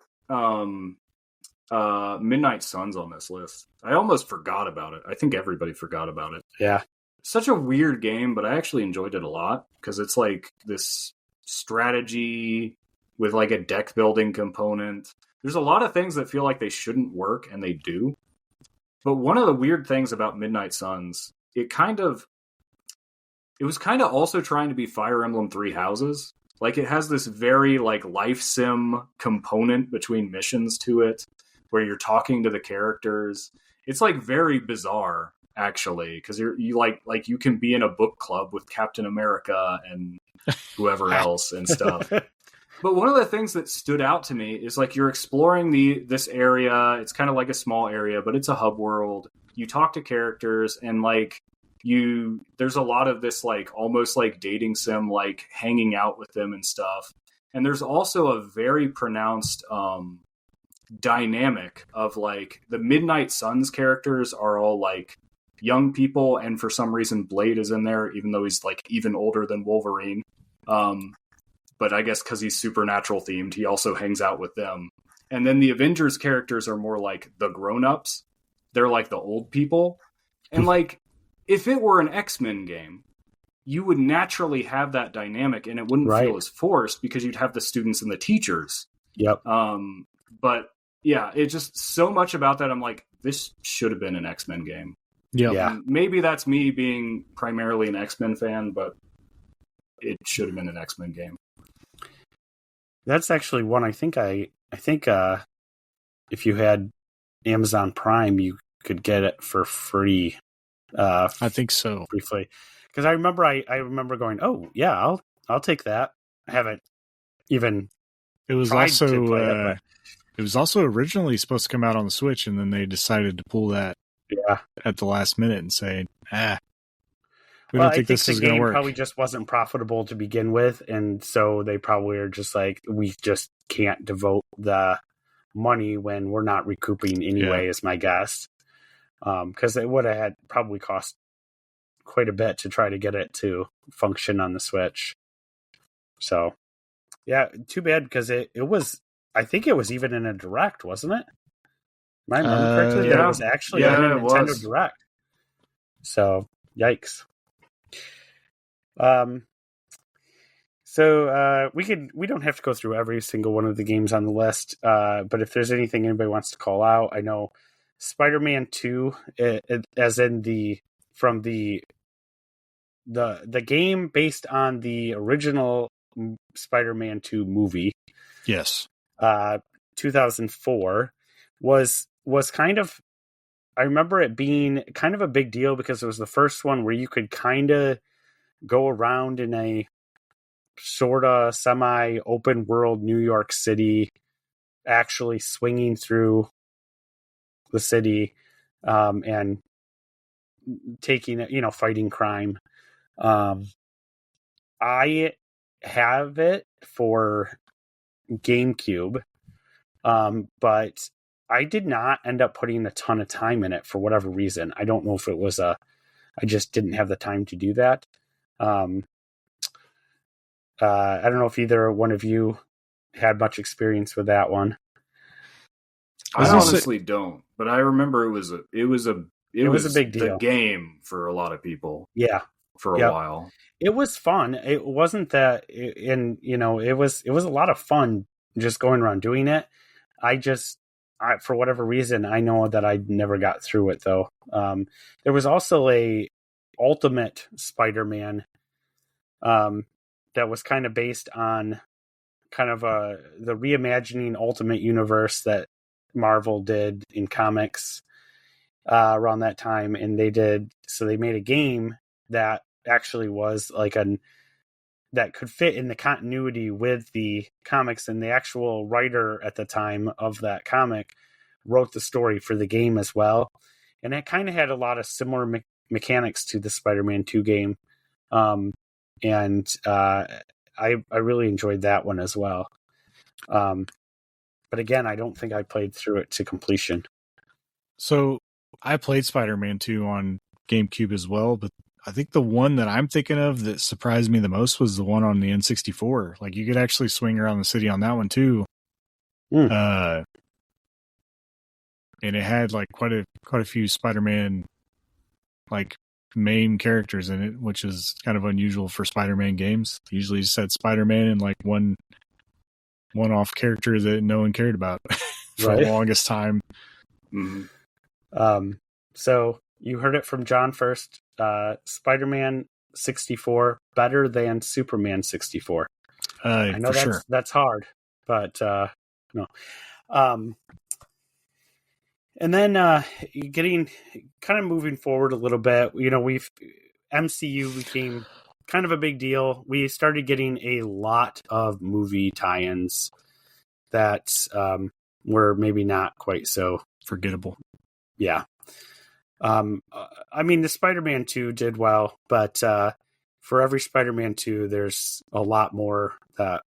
Midnight Suns on this list. I almost forgot about it. I think everybody forgot about it. Yeah. Such a weird game, but I actually enjoyed it a lot because it's like this strategy with like a deck building component. There's a lot of things that feel like they shouldn't work, and they do. But one of the weird things about Midnight Suns, it was kind of also trying to be Fire Emblem Three Houses. Like it has this very like life sim component between missions to it, where you're talking to the characters. It's like very bizarre, actually, because you can be in a book club with Captain America and whoever else and stuff. But one of the things that stood out to me is like you're exploring this area. It's kind of like a small area, but it's a hub world. You talk to characters and like there's a lot of this like almost like dating sim, like hanging out with them and stuff. And there's also a very pronounced dynamic of like the Midnight Suns characters are all like young people, and for some reason Blade is in there, even though he's like even older than Wolverine. But I guess because he's supernatural themed, he also hangs out with them. And then the Avengers characters are more like the grown-ups. They're like the old people. And like, if it were an X-Men game, you would naturally have that dynamic, and it wouldn't feel as forced because you'd have the students and the teachers. Yep. But yeah, it's just so much about that. I'm like, this should have been an X-Men game. Yep. Yeah. And maybe that's me being primarily an X-Men fan, but it should have been an X-Men game. That's actually one I think if you had Amazon Prime, you could get it for free. I think so. Briefly. Because I remember going, oh yeah, I'll take that. I haven't even. It was also originally supposed to come out on the Switch, and then they decided to pull that at the last minute and say, we don't think this is going to work. Probably just wasn't profitable to begin with, and so they probably are just like, we just can't devote the money when we're not recouping anyway, is my guess. Because it would have had probably cost quite a bit to try to get it to function on the Switch. So, yeah, too bad, because it was, I think it was even in a Direct, wasn't it? Am I remember correctly? That it was actually in a Nintendo Direct. So, yikes. So we don't have to go through every single one of the games on the list, but if there's anything anybody wants to call out, I know Spider-Man 2, as in from the game based on the original Spider-Man 2 movie. Yes. 2004 was kind of, I remember it being kind of a big deal because it was the first one where you could kind of go around in a sort of semi-open world New York City, actually swinging through the city and taking it, fighting crime. I have it for GameCube, but I did not end up putting a ton of time in it for whatever reason. I don't know if it was I just didn't have the time to do that. I don't know if either one of you had much experience with that one. I honestly don't, but I remember it was a big deal. The game for a lot of people. Yeah. For a while. It was fun. It wasn't that, it was a lot of fun just going around doing it. For whatever reason, I know that I never got through it though. There was also a Ultimate Spider-Man that was kind of based on kind of the reimagining Ultimate Universe that Marvel did in comics around that time, and they made a game that actually was like that could fit in the continuity with the comics, and the actual writer at the time of that comic wrote the story for the game as well, and it kind of had a lot of similar mechanics to the Spider-Man 2 game, and I really enjoyed that one as well. But again, I don't think I played through it to completion. So I played Spider-Man 2 on GameCube as well, but I think the one that I'm thinking of that surprised me the most was the one on the N64. Like, you could actually swing around the city on that one too. And it had like quite a few Spider-Man like main characters in it, which is kind of unusual for Spider-Man games. Usually just had Spider-Man and like one-off character that no one cared about for the longest time. Mm-hmm. So you heard it from John first. Spider-Man 64 better than Superman 64. I know that's hard, but no. And then getting kind of moving forward a little bit, MCU became kind of a big deal. We started getting a lot of movie tie-ins that were maybe not quite so forgettable. Yeah. I mean, the Spider-Man 2 did well, but for every Spider-Man 2, there's a lot more that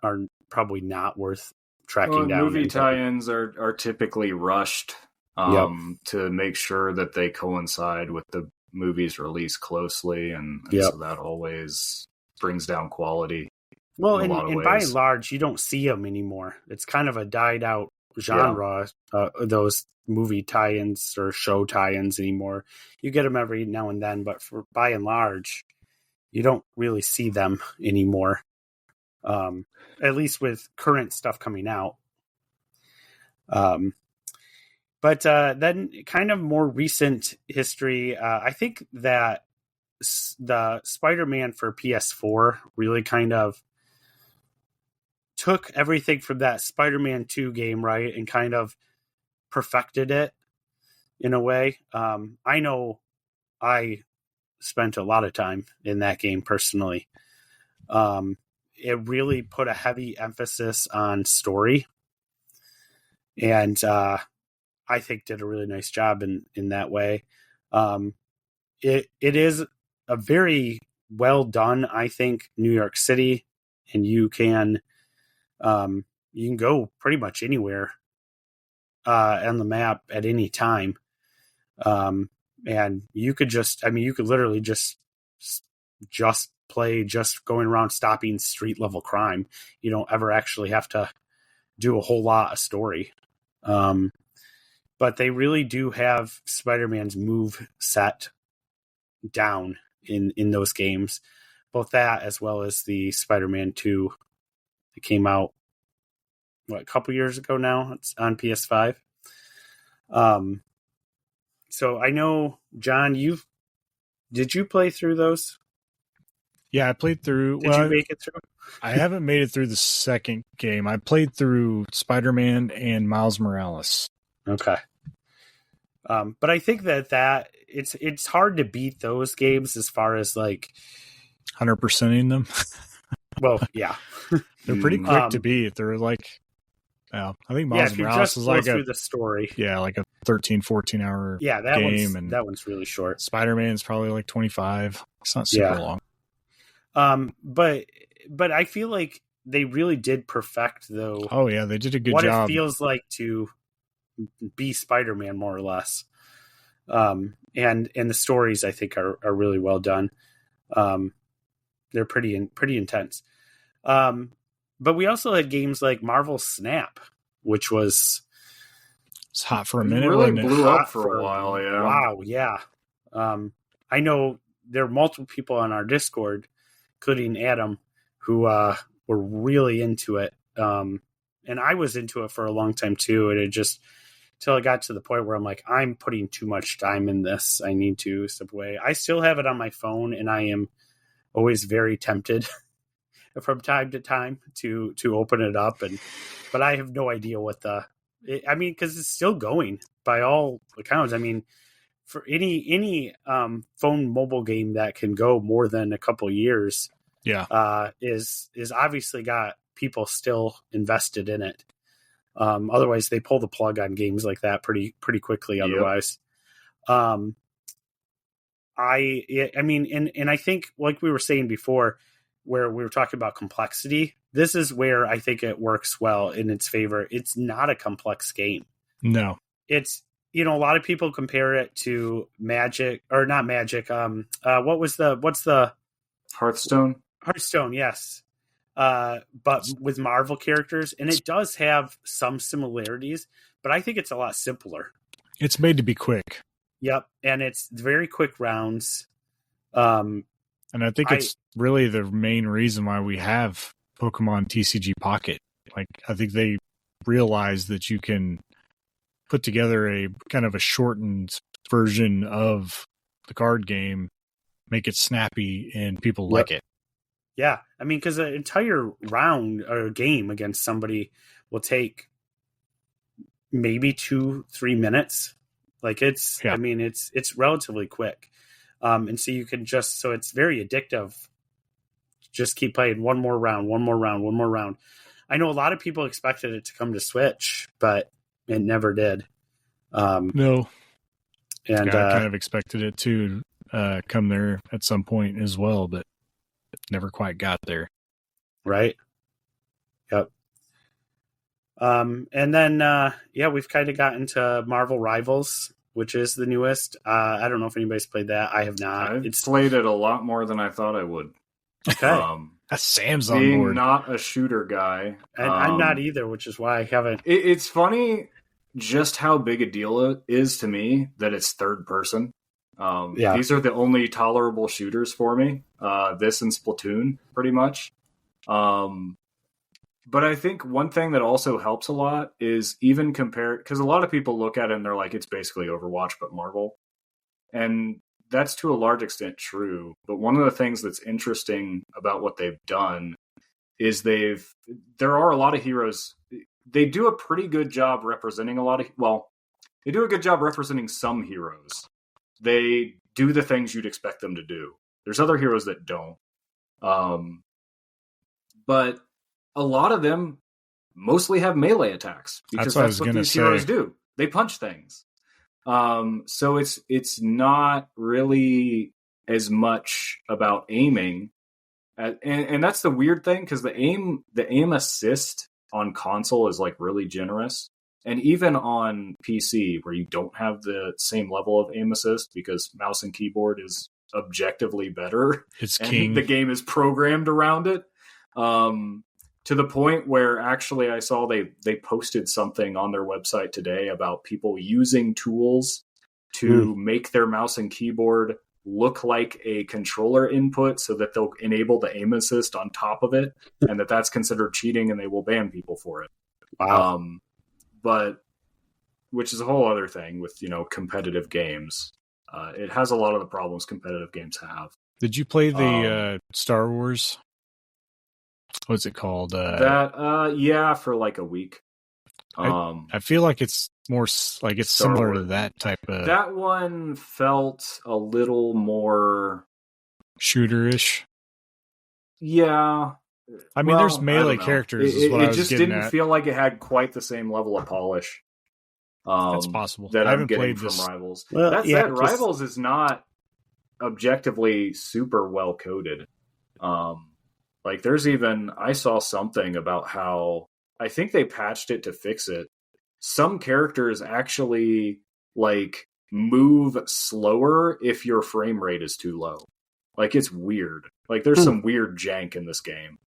are probably not worth tracking down. Movie tie-ins are typically rushed to make sure that they coincide with the movie's release closely, and so that always brings down quality. Well, and by and large, you don't see them anymore. It's kind of a died-out genre, those movie tie-ins or show tie-ins anymore. You get them every now and then, but by and large, you don't really see them anymore. At least with current stuff coming out. But then kind of more recent history, I think that the Spider-Man for PS4 really kind of took everything from that Spider-Man 2 game, right, and kind of perfected it in a way. I know I spent a lot of time in that game personally. It really put a heavy emphasis on story, and I think did a really nice job in that way. It is a very well done, I think, New York City, and you can go pretty much anywhere on the map at any time. And you could literally just play just going around stopping street level crime. You don't ever actually have to do a whole lot of story. But they really do have Spider-Man's move set down in those games. Both that as well as the Spider-Man 2 that came out a couple years ago now. It's on PS5. So I know, John, did you play through those? Yeah, I played through. Did you make it through? I haven't made it through the second game. I played through Spider-Man and Miles Morales. Okay. But I think that it's hard to beat those games as far as like 100%ing them. Well, yeah, they're pretty quick to beat. They're like, I think Miles Morales is like through the story. Yeah, like a 13-14 hour game, and that one's really short. Spider-Man's probably like 25. It's not super long. But I feel like they really did perfect though. Oh yeah, they did a good job. What it feels like to be Spider-Man, more or less. And the stories I think are really well done. They're pretty intense. But we also had games like Marvel Snap, which was it's hot for a minute. Really blew up for a while. Yeah. Wow. Yeah. I know there are multiple people on our Discord, including Adam, who were really into it. And I was into it for a long time too. And it just till I got to the point where I'm like, I'm putting too much time in this. I need to step away. I still have it on my phone, and I am always very tempted from time to time to open it up, but I have no idea because it's still going by all accounts. I mean, for any phone mobile game that can go more than a couple years, is obviously got people still invested in it. Otherwise they pull the plug on games like that pretty quickly. Otherwise, I think, like we were saying before, where we were talking about complexity, this is where I think it works well in its favor. It's not a complex game. No, it's, a lot of people compare it to Magic, or not Magic. What's the Hearthstone? Hearthstone, yes. But with Marvel characters, and it does have some similarities, but I think it's a lot simpler. It's made to be quick. Yep, and it's very quick rounds. And I think it's really the main reason why we have Pokemon TCG Pocket. Like, I think they realize that you can put together a kind of a shortened version of the card game, make it snappy, and people like it. Yeah, I mean, because an entire round or game against somebody will take maybe 2-3 minutes. Like I mean, it's relatively quick. And so you can so it's very addictive. Just keep playing one more round. I know a lot of people expected it to come to Switch, but it never did. No. And I kind of expected it to come there at some point as well, but it never quite got there. Right. Yep. And then, we've kind of gotten to Marvel Rivals, which is the newest. I don't know if anybody's played that. I have not. I've played it a lot more than I thought I would. Okay. Sam's on being board. Not a shooter guy. And I'm not either, which is why I haven't. It's funny just how big a deal it is to me that it's third person. These are the only tolerable shooters for me. This and Splatoon, pretty much. But I think one thing that also helps a lot is even compared, because a lot of people look at it and they're like, it's basically Overwatch, but Marvel. And that's to a large extent true. But one of the things that's interesting about what they've done is there are a lot of heroes. They do a pretty good job representing they do a good job representing some heroes. They do the things you'd expect them to do. There's other heroes that don't. But a lot of them mostly have melee attacks because that's what these heroes do. They punch things. So it's not really as much about aiming. And that's the weird thing, because the aim assist on console is like really generous. And even on PC, where you don't have the same level of aim assist because mouse and keyboard is objectively better. It's and king. The game is programmed around it. To the point where actually I saw they posted something on their website today about people using tools to make their mouse and keyboard look like a controller input so that they'll enable the aim assist on top of it, and that's considered cheating and they will ban people for it. Wow. But which is a whole other thing with, competitive games. It has a lot of the problems competitive games have. Did you play the Star Wars? What's it called? For like a week. I feel like it's more like it's Star similar Wars. to that type of. That one felt a little more shooter-ish. Yeah. I mean, there's melee characters. It just didn't feel like it had quite the same level of polish. That's possible. That I'm getting from Rivals. Well, that said, Rivals is not objectively super well coded. Like there's even, I saw something about how I think they patched it to fix it. Some characters actually like move slower if your frame rate is too low. Like it's weird. Like there's some weird jank in this game.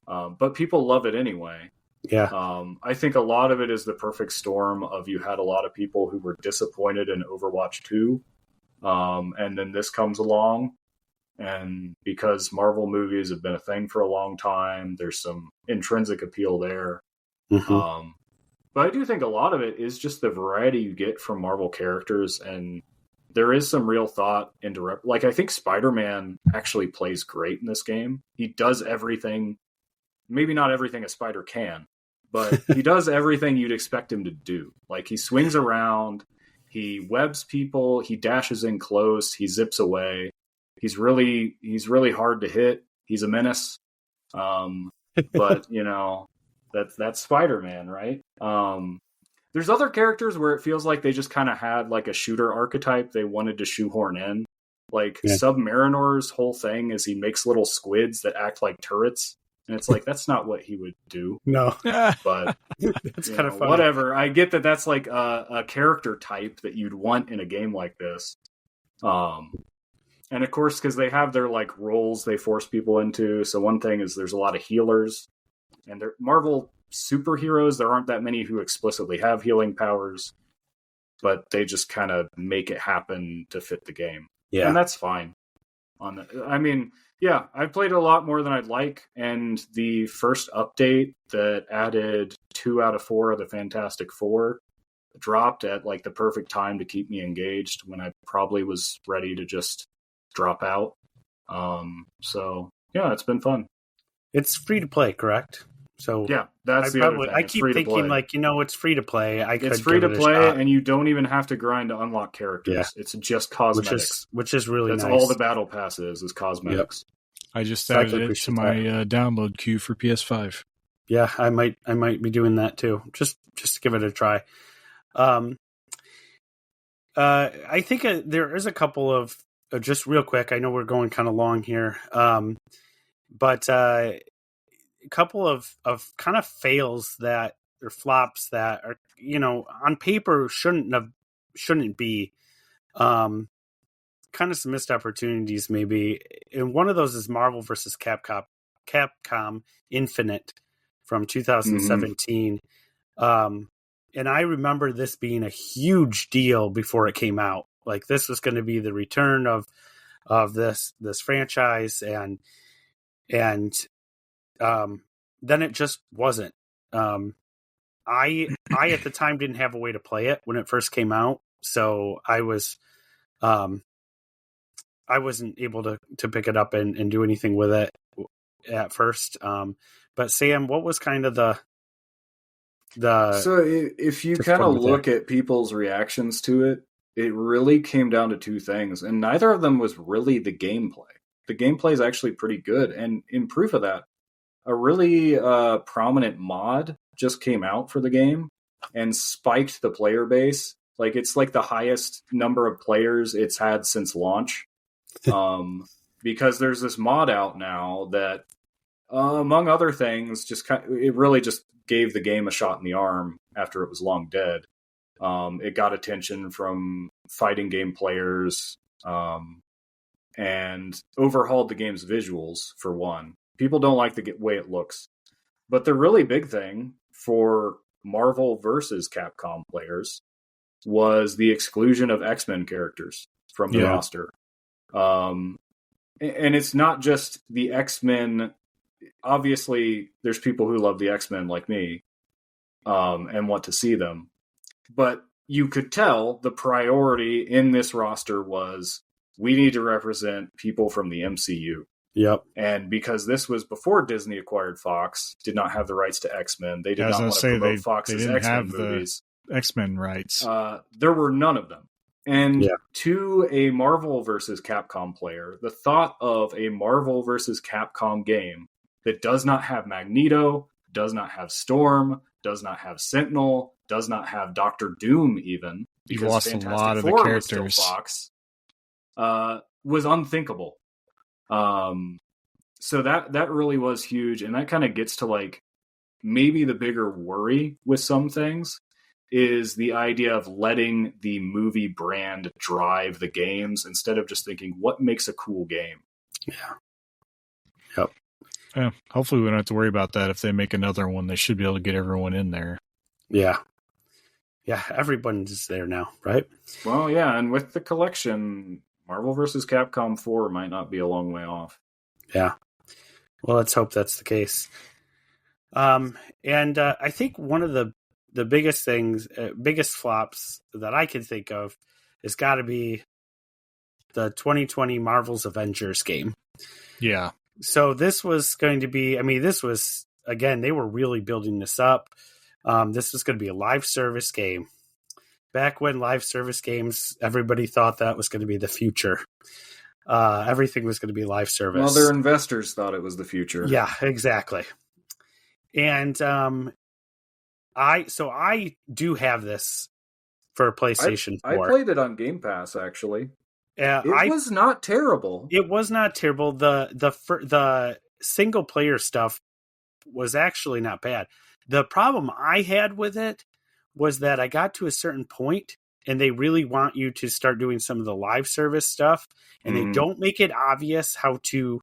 But people love it anyway. Yeah. I think a lot of it is the perfect storm of you had a lot of people who were disappointed in Overwatch 2. And then this comes along. And because Marvel movies have been a thing for a long time, there's some intrinsic appeal there. Mm-hmm. But I do think a lot of it is just the variety you get from Marvel characters. And there is some real thought into... Like, I think Spider-Man actually plays great in this game. He does everything... Maybe not everything a spider can, but he does everything you'd expect him to do. Like, he swings around, he webs people, he dashes in close, he zips away. He's really hard to hit. He's a menace. But, that's Spider-Man, right? There's other characters where it feels like they just kind of had like a shooter archetype they wanted to shoehorn in. Like Submarinor's whole thing is he makes little squids that act like turrets. And it's like, that's not what he would do. No. But it's kind of funny. Whatever. I get that that's like a character type that you'd want in a game like this. And of course, because they have their like roles they force people into. So one thing is there's a lot of healers. And they're Marvel superheroes. There aren't that many who explicitly have healing powers. But they just kind of make it happen to fit the game. Yeah. And that's fine. Yeah, I played a lot more than I'd like, and the first update that added 2 out of 4 of the Fantastic Four dropped at like the perfect time to keep me engaged when I probably was ready to just drop out. So yeah, it's been fun. It's free to play, correct? So yeah, that's the other thing. I keep thinking like, it's free to play. It's free to play, and you don't even have to grind to unlock characters. Yeah. It's just cosmetics, which is really nice. That's all the battle pass is cosmetics. Yep. I just added it to my download queue for PS5. Yeah, I might be doing that too. Just to give it a try. I think there is a couple of just real quick. I know we're going kind of long here, but a couple of kind of fails that or flops that are on paper shouldn't be. Kind of some missed opportunities maybe, and one of those is Marvel versus Capcom Infinite from 2017. And I remember this being a huge deal before it came out. like this was going to be the return of this franchise, and then it just wasn't. I at the time didn't have a way to play it when it first came out, so I wasn't able to pick it up and do anything with it at first. But Sam, what was kind of the so if you kind of look at people's reactions to it, it really came down to two things, and neither of them was really the gameplay. The gameplay is actually pretty good, and in proof of that, a really prominent mod just came out for the game and spiked the player base. Like, it's like the highest number of players it's had since launch. Because there's this mod out now that, among other things, it really just gave the game a shot in the arm after it was long dead. It got attention from fighting game players, and overhauled the game's visuals, for one. People don't like the way it looks. But the really big thing for Marvel versus Capcom players was the exclusion of X-Men characters from the roster. And it's not just the X-Men. Obviously, there's people who love the X-Men like me, and want to see them. But you could tell the priority in this roster was, we need to represent people from the MCU. Yep. And because this was before Disney acquired Fox, did not have the rights to X-Men. They did not want to promote Fox's X-Men movies. X-Men rights. There were none of them. And to a Marvel versus Capcom player, the thought of a Marvel versus Capcom game that does not have Magneto, does not have Storm, does not have Sentinel, does not have Doctor Doom even, You've because lost Fantastic a lot of Four the characters. was still Fox, was unthinkable. So that really was huge, and that kind of gets to, like, maybe the bigger worry with some things is the idea of letting the movie brand drive the games instead of just thinking, what makes a cool game? Yeah. Yep. Yeah. Hopefully we don't have to worry about that. If they make another one, they should be able to get everyone in there. Yeah. Yeah. Everyone's there now, right? Well, yeah. And with the collection, Marvel vs. Capcom 4 might not be a long way off. Yeah. Well, let's hope that's the case. And I think one of the biggest things, biggest flops that I can think of has got to be the 2020 Marvel's Avengers game. Yeah. So this was going to be, this was, again, they were really building this up. This was going to be a live service game. Back when live service games, everybody thought that was going to be the future. Everything was going to be live service. Well, their investors thought it was the future. Yeah, exactly. And I do have this for PlayStation 4. I played it on Game Pass, actually. It was not terrible. It was not terrible. The single player stuff was actually not bad. The problem I had with it was that I got to a certain point and they really want you to start doing some of the live service stuff, and they don't make it obvious how to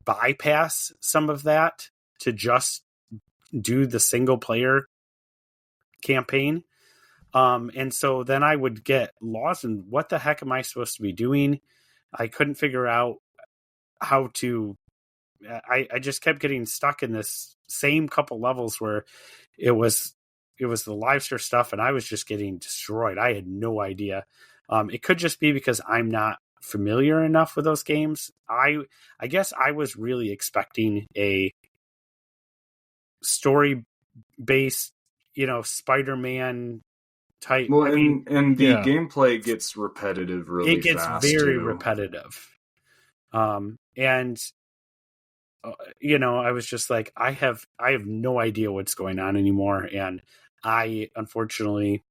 bypass some of that to just do the single player campaign. And so then I would get lost in what the heck am I supposed to be doing? I couldn't figure out how to, I just kept getting stuck in this same couple levels where it was the live store stuff and I was just getting destroyed. I had no idea. It could just be because I'm not familiar enough with those games. I guess I was really expecting a story based, Spider-Man type. Well, and the gameplay gets repetitive really fast. It gets very repetitive. I was just like, I have no idea what's going on anymore, and I unfortunately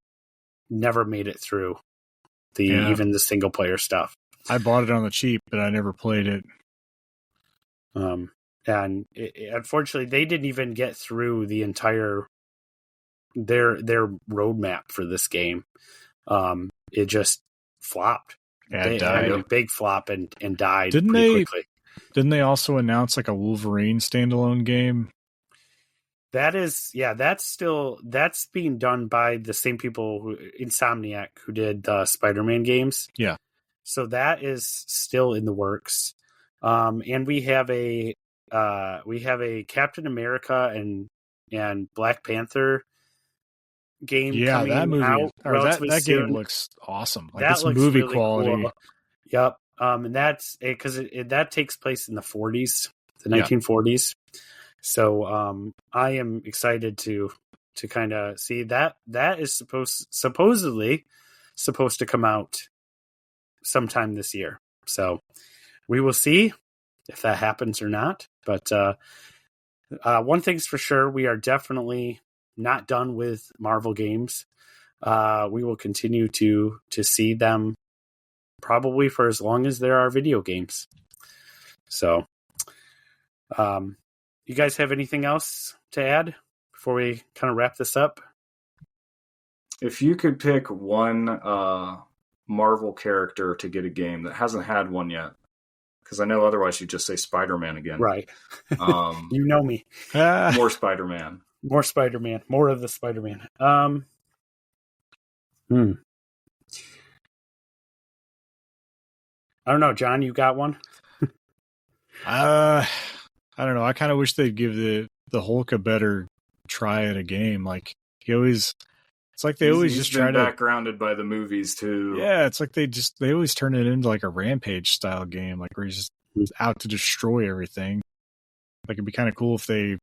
never made it through even the single player stuff. I bought it on the cheap, but I never played it. And unfortunately, they didn't even get through the entire their roadmap for this game. It just flopped. Yeah, it died. A big flop and died quickly. Quickly. Didn't they also announce like a Wolverine standalone game? that's being done by the same people Insomniac, who did the Spider-Man games. Yeah. So that is still in the works. And we have a Captain America and Black Panther game coming out relatively that soon. game looks awesome. Like, that it's looks movie really quality. Cool. Yep. And that's because that takes place in the 40s, the 1940s. So I am excited to kind of see that. That is supposedly supposed to come out sometime this year. So we will see if that happens or not. But one thing's for sure, we are definitely not done with Marvel games. We will continue to see them probably for as long as there are video games. So, you guys have anything else to add before we kind of wrap this up? If you could pick one Marvel character to get a game that hasn't had one yet, because I know otherwise you'd just say Spider-Man again. Right. You know me. More Spider-Man. More Spider-Man. More of the Spider-Man. I don't know, John, you got one? I don't know. I kind of wish they'd give the Hulk a better try at a game. Like, it's like they always just try to backgrounded by the movies too. Yeah, it's like they always turn it into like a Rampage style game, like where he's just out to destroy everything. Like, it'd be kind of cool if they,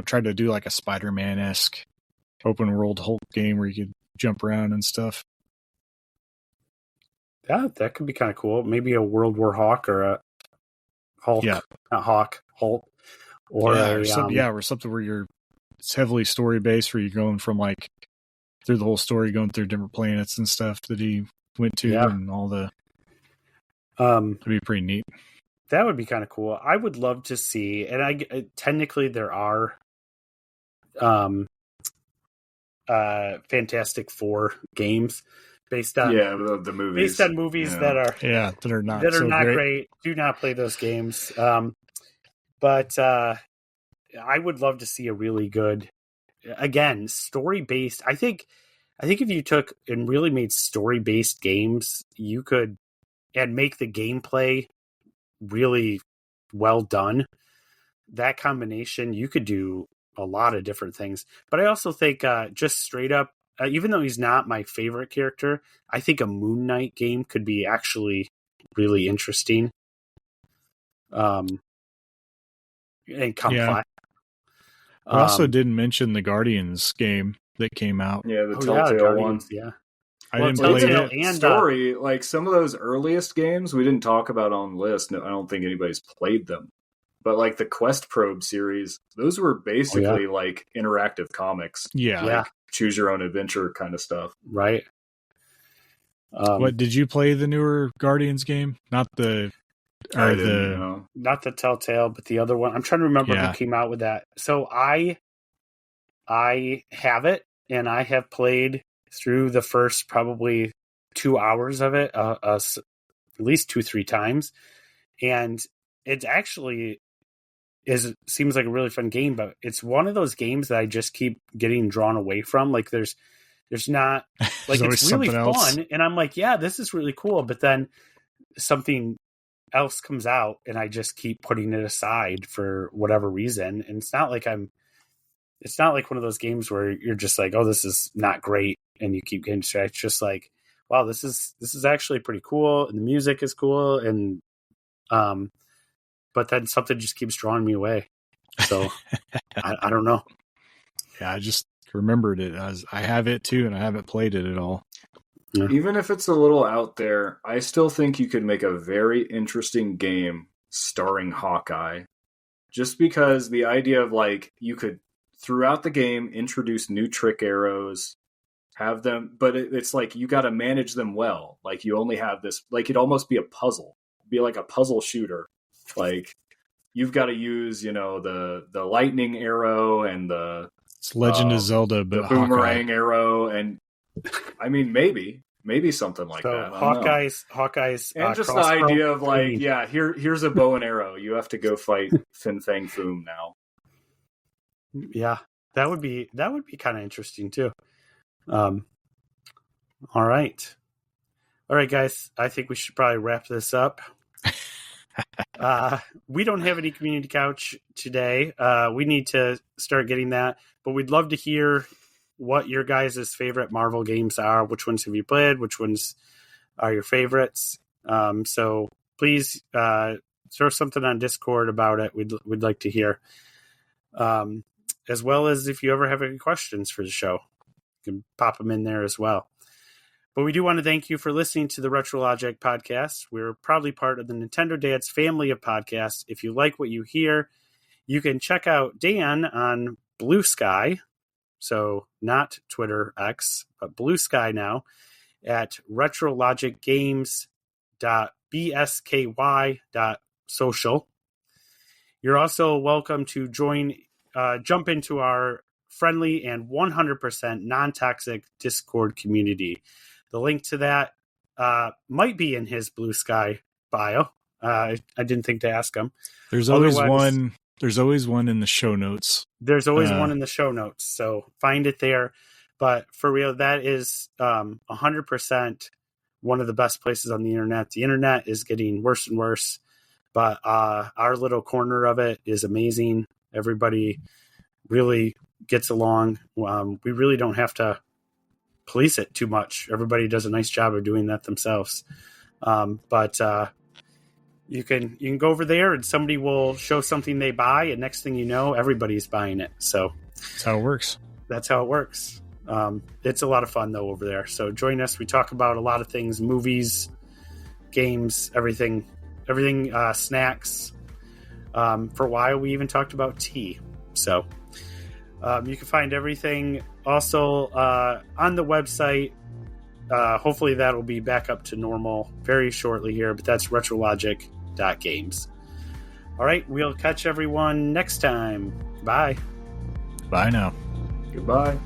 tried to do like a Spider-Man-esque open world Hulk game where you could jump around and stuff. Yeah, that could be kind of cool. Maybe a World War Hawk or a Hulk, not Hawk, Hulk, or something where it's heavily story based, where you're going from like through the whole story, going through different planets and stuff that he went to, and all the. It'd be pretty neat. That would be kind of cool. I would love to see, and technically there are, Fantastic Four games based on the movies, based on movies that are not great. Do not play those games. But I would love to see a really good, again, story based. I think if you took and really made story based games, you could and make the gameplay really well done. That combination, you could do a lot of different things. But I also think just straight up, even though he's not my favorite character, I think a Moon Knight game could be actually really interesting. And complex. We also didn't mention the Guardians game that came out. Yeah, the Telltale one. Yeah. I didn't play it. And story, like some of those earliest games we didn't talk about on the list. No, I don't think anybody's played them. But like the Quest Probe series, those were basically like interactive comics. Yeah. Like choose your own adventure kind of stuff. Right. What did you play the newer Guardians game? Not the not the Telltale, but the other one. I'm trying to remember who came out with that. So I have it, and I have played through the first probably 2 hours of it, at least 2-3 times, and it actually seems like a really fun game. But it's one of those games that I just keep getting drawn away from. Like there's not like it's really fun, and I'm like, yeah, this is really cool. But then something else comes out, and I just keep putting it aside for whatever reason. And it's not like one of those games where you're just like, oh, this is not great, and you keep getting distracted. It's just like, wow, this is actually pretty cool, and the music is cool, and but then something just keeps drawing me away. So I don't know. Yeah, I just remembered it as I have it too, and I haven't played it at all. Yeah. Even if it's a little out there, I still think you could make a very interesting game starring Hawkeye. Just because the idea of like you could throughout the game introduce new trick arrows, have them, but it's like you got to manage them well. Like you only have this, like it'd almost be a puzzle, be like a puzzle shooter. Like you've got to use, the lightning arrow and it's Legend of Zelda, but the boomerang arrow, and I mean maybe something like that. Hawkeye's, and just the idea of like, here's a bow and arrow. You have to go fight Fin Fang Foom now. Yeah, that would be kind of interesting too. All right, guys. I think we should probably wrap this up. We don't have any community couch today. We need to start getting that, but we'd love to hear what your guys' favorite Marvel games are. Which ones have you played? Which ones are your favorites? So please throw something on Discord about it. We'd like to hear. As well as if you ever have any questions for the show, you can pop them in there as well. But we do want to thank you for listening to the Retrologic podcast. We're proudly part of the Nintendo Dads family of podcasts. If you like what you hear, you can check out Dan on Blue Sky. So not Twitter X, but Blue Sky now at retrologicgames.bsky.social. You're also welcome to jump into our friendly and 100% non-toxic Discord community. The link to that might be in his Blue Sky bio. I didn't think to ask him. There's always one in the show notes. There's always one in the show notes, so find it there. But for real, that is 100% one of the best places on the internet. The internet is getting worse and worse, but our little corner of it is amazing. Everybody really gets along. We really don't have to police it too much. Everybody does a nice job of doing that themselves. But you can go over there and somebody will show something they buy, and next thing you know, everybody's buying it. So that's how it works. It's a lot of fun though over there. So join us. We talk about a lot of things: movies, games, everything, snacks. For a while, we even talked about tea. So you can find everything also on the website. Hopefully that'll be back up to normal very shortly here, but that's retrologic.games. All right, we'll catch everyone next time. Bye. Bye now. Goodbye.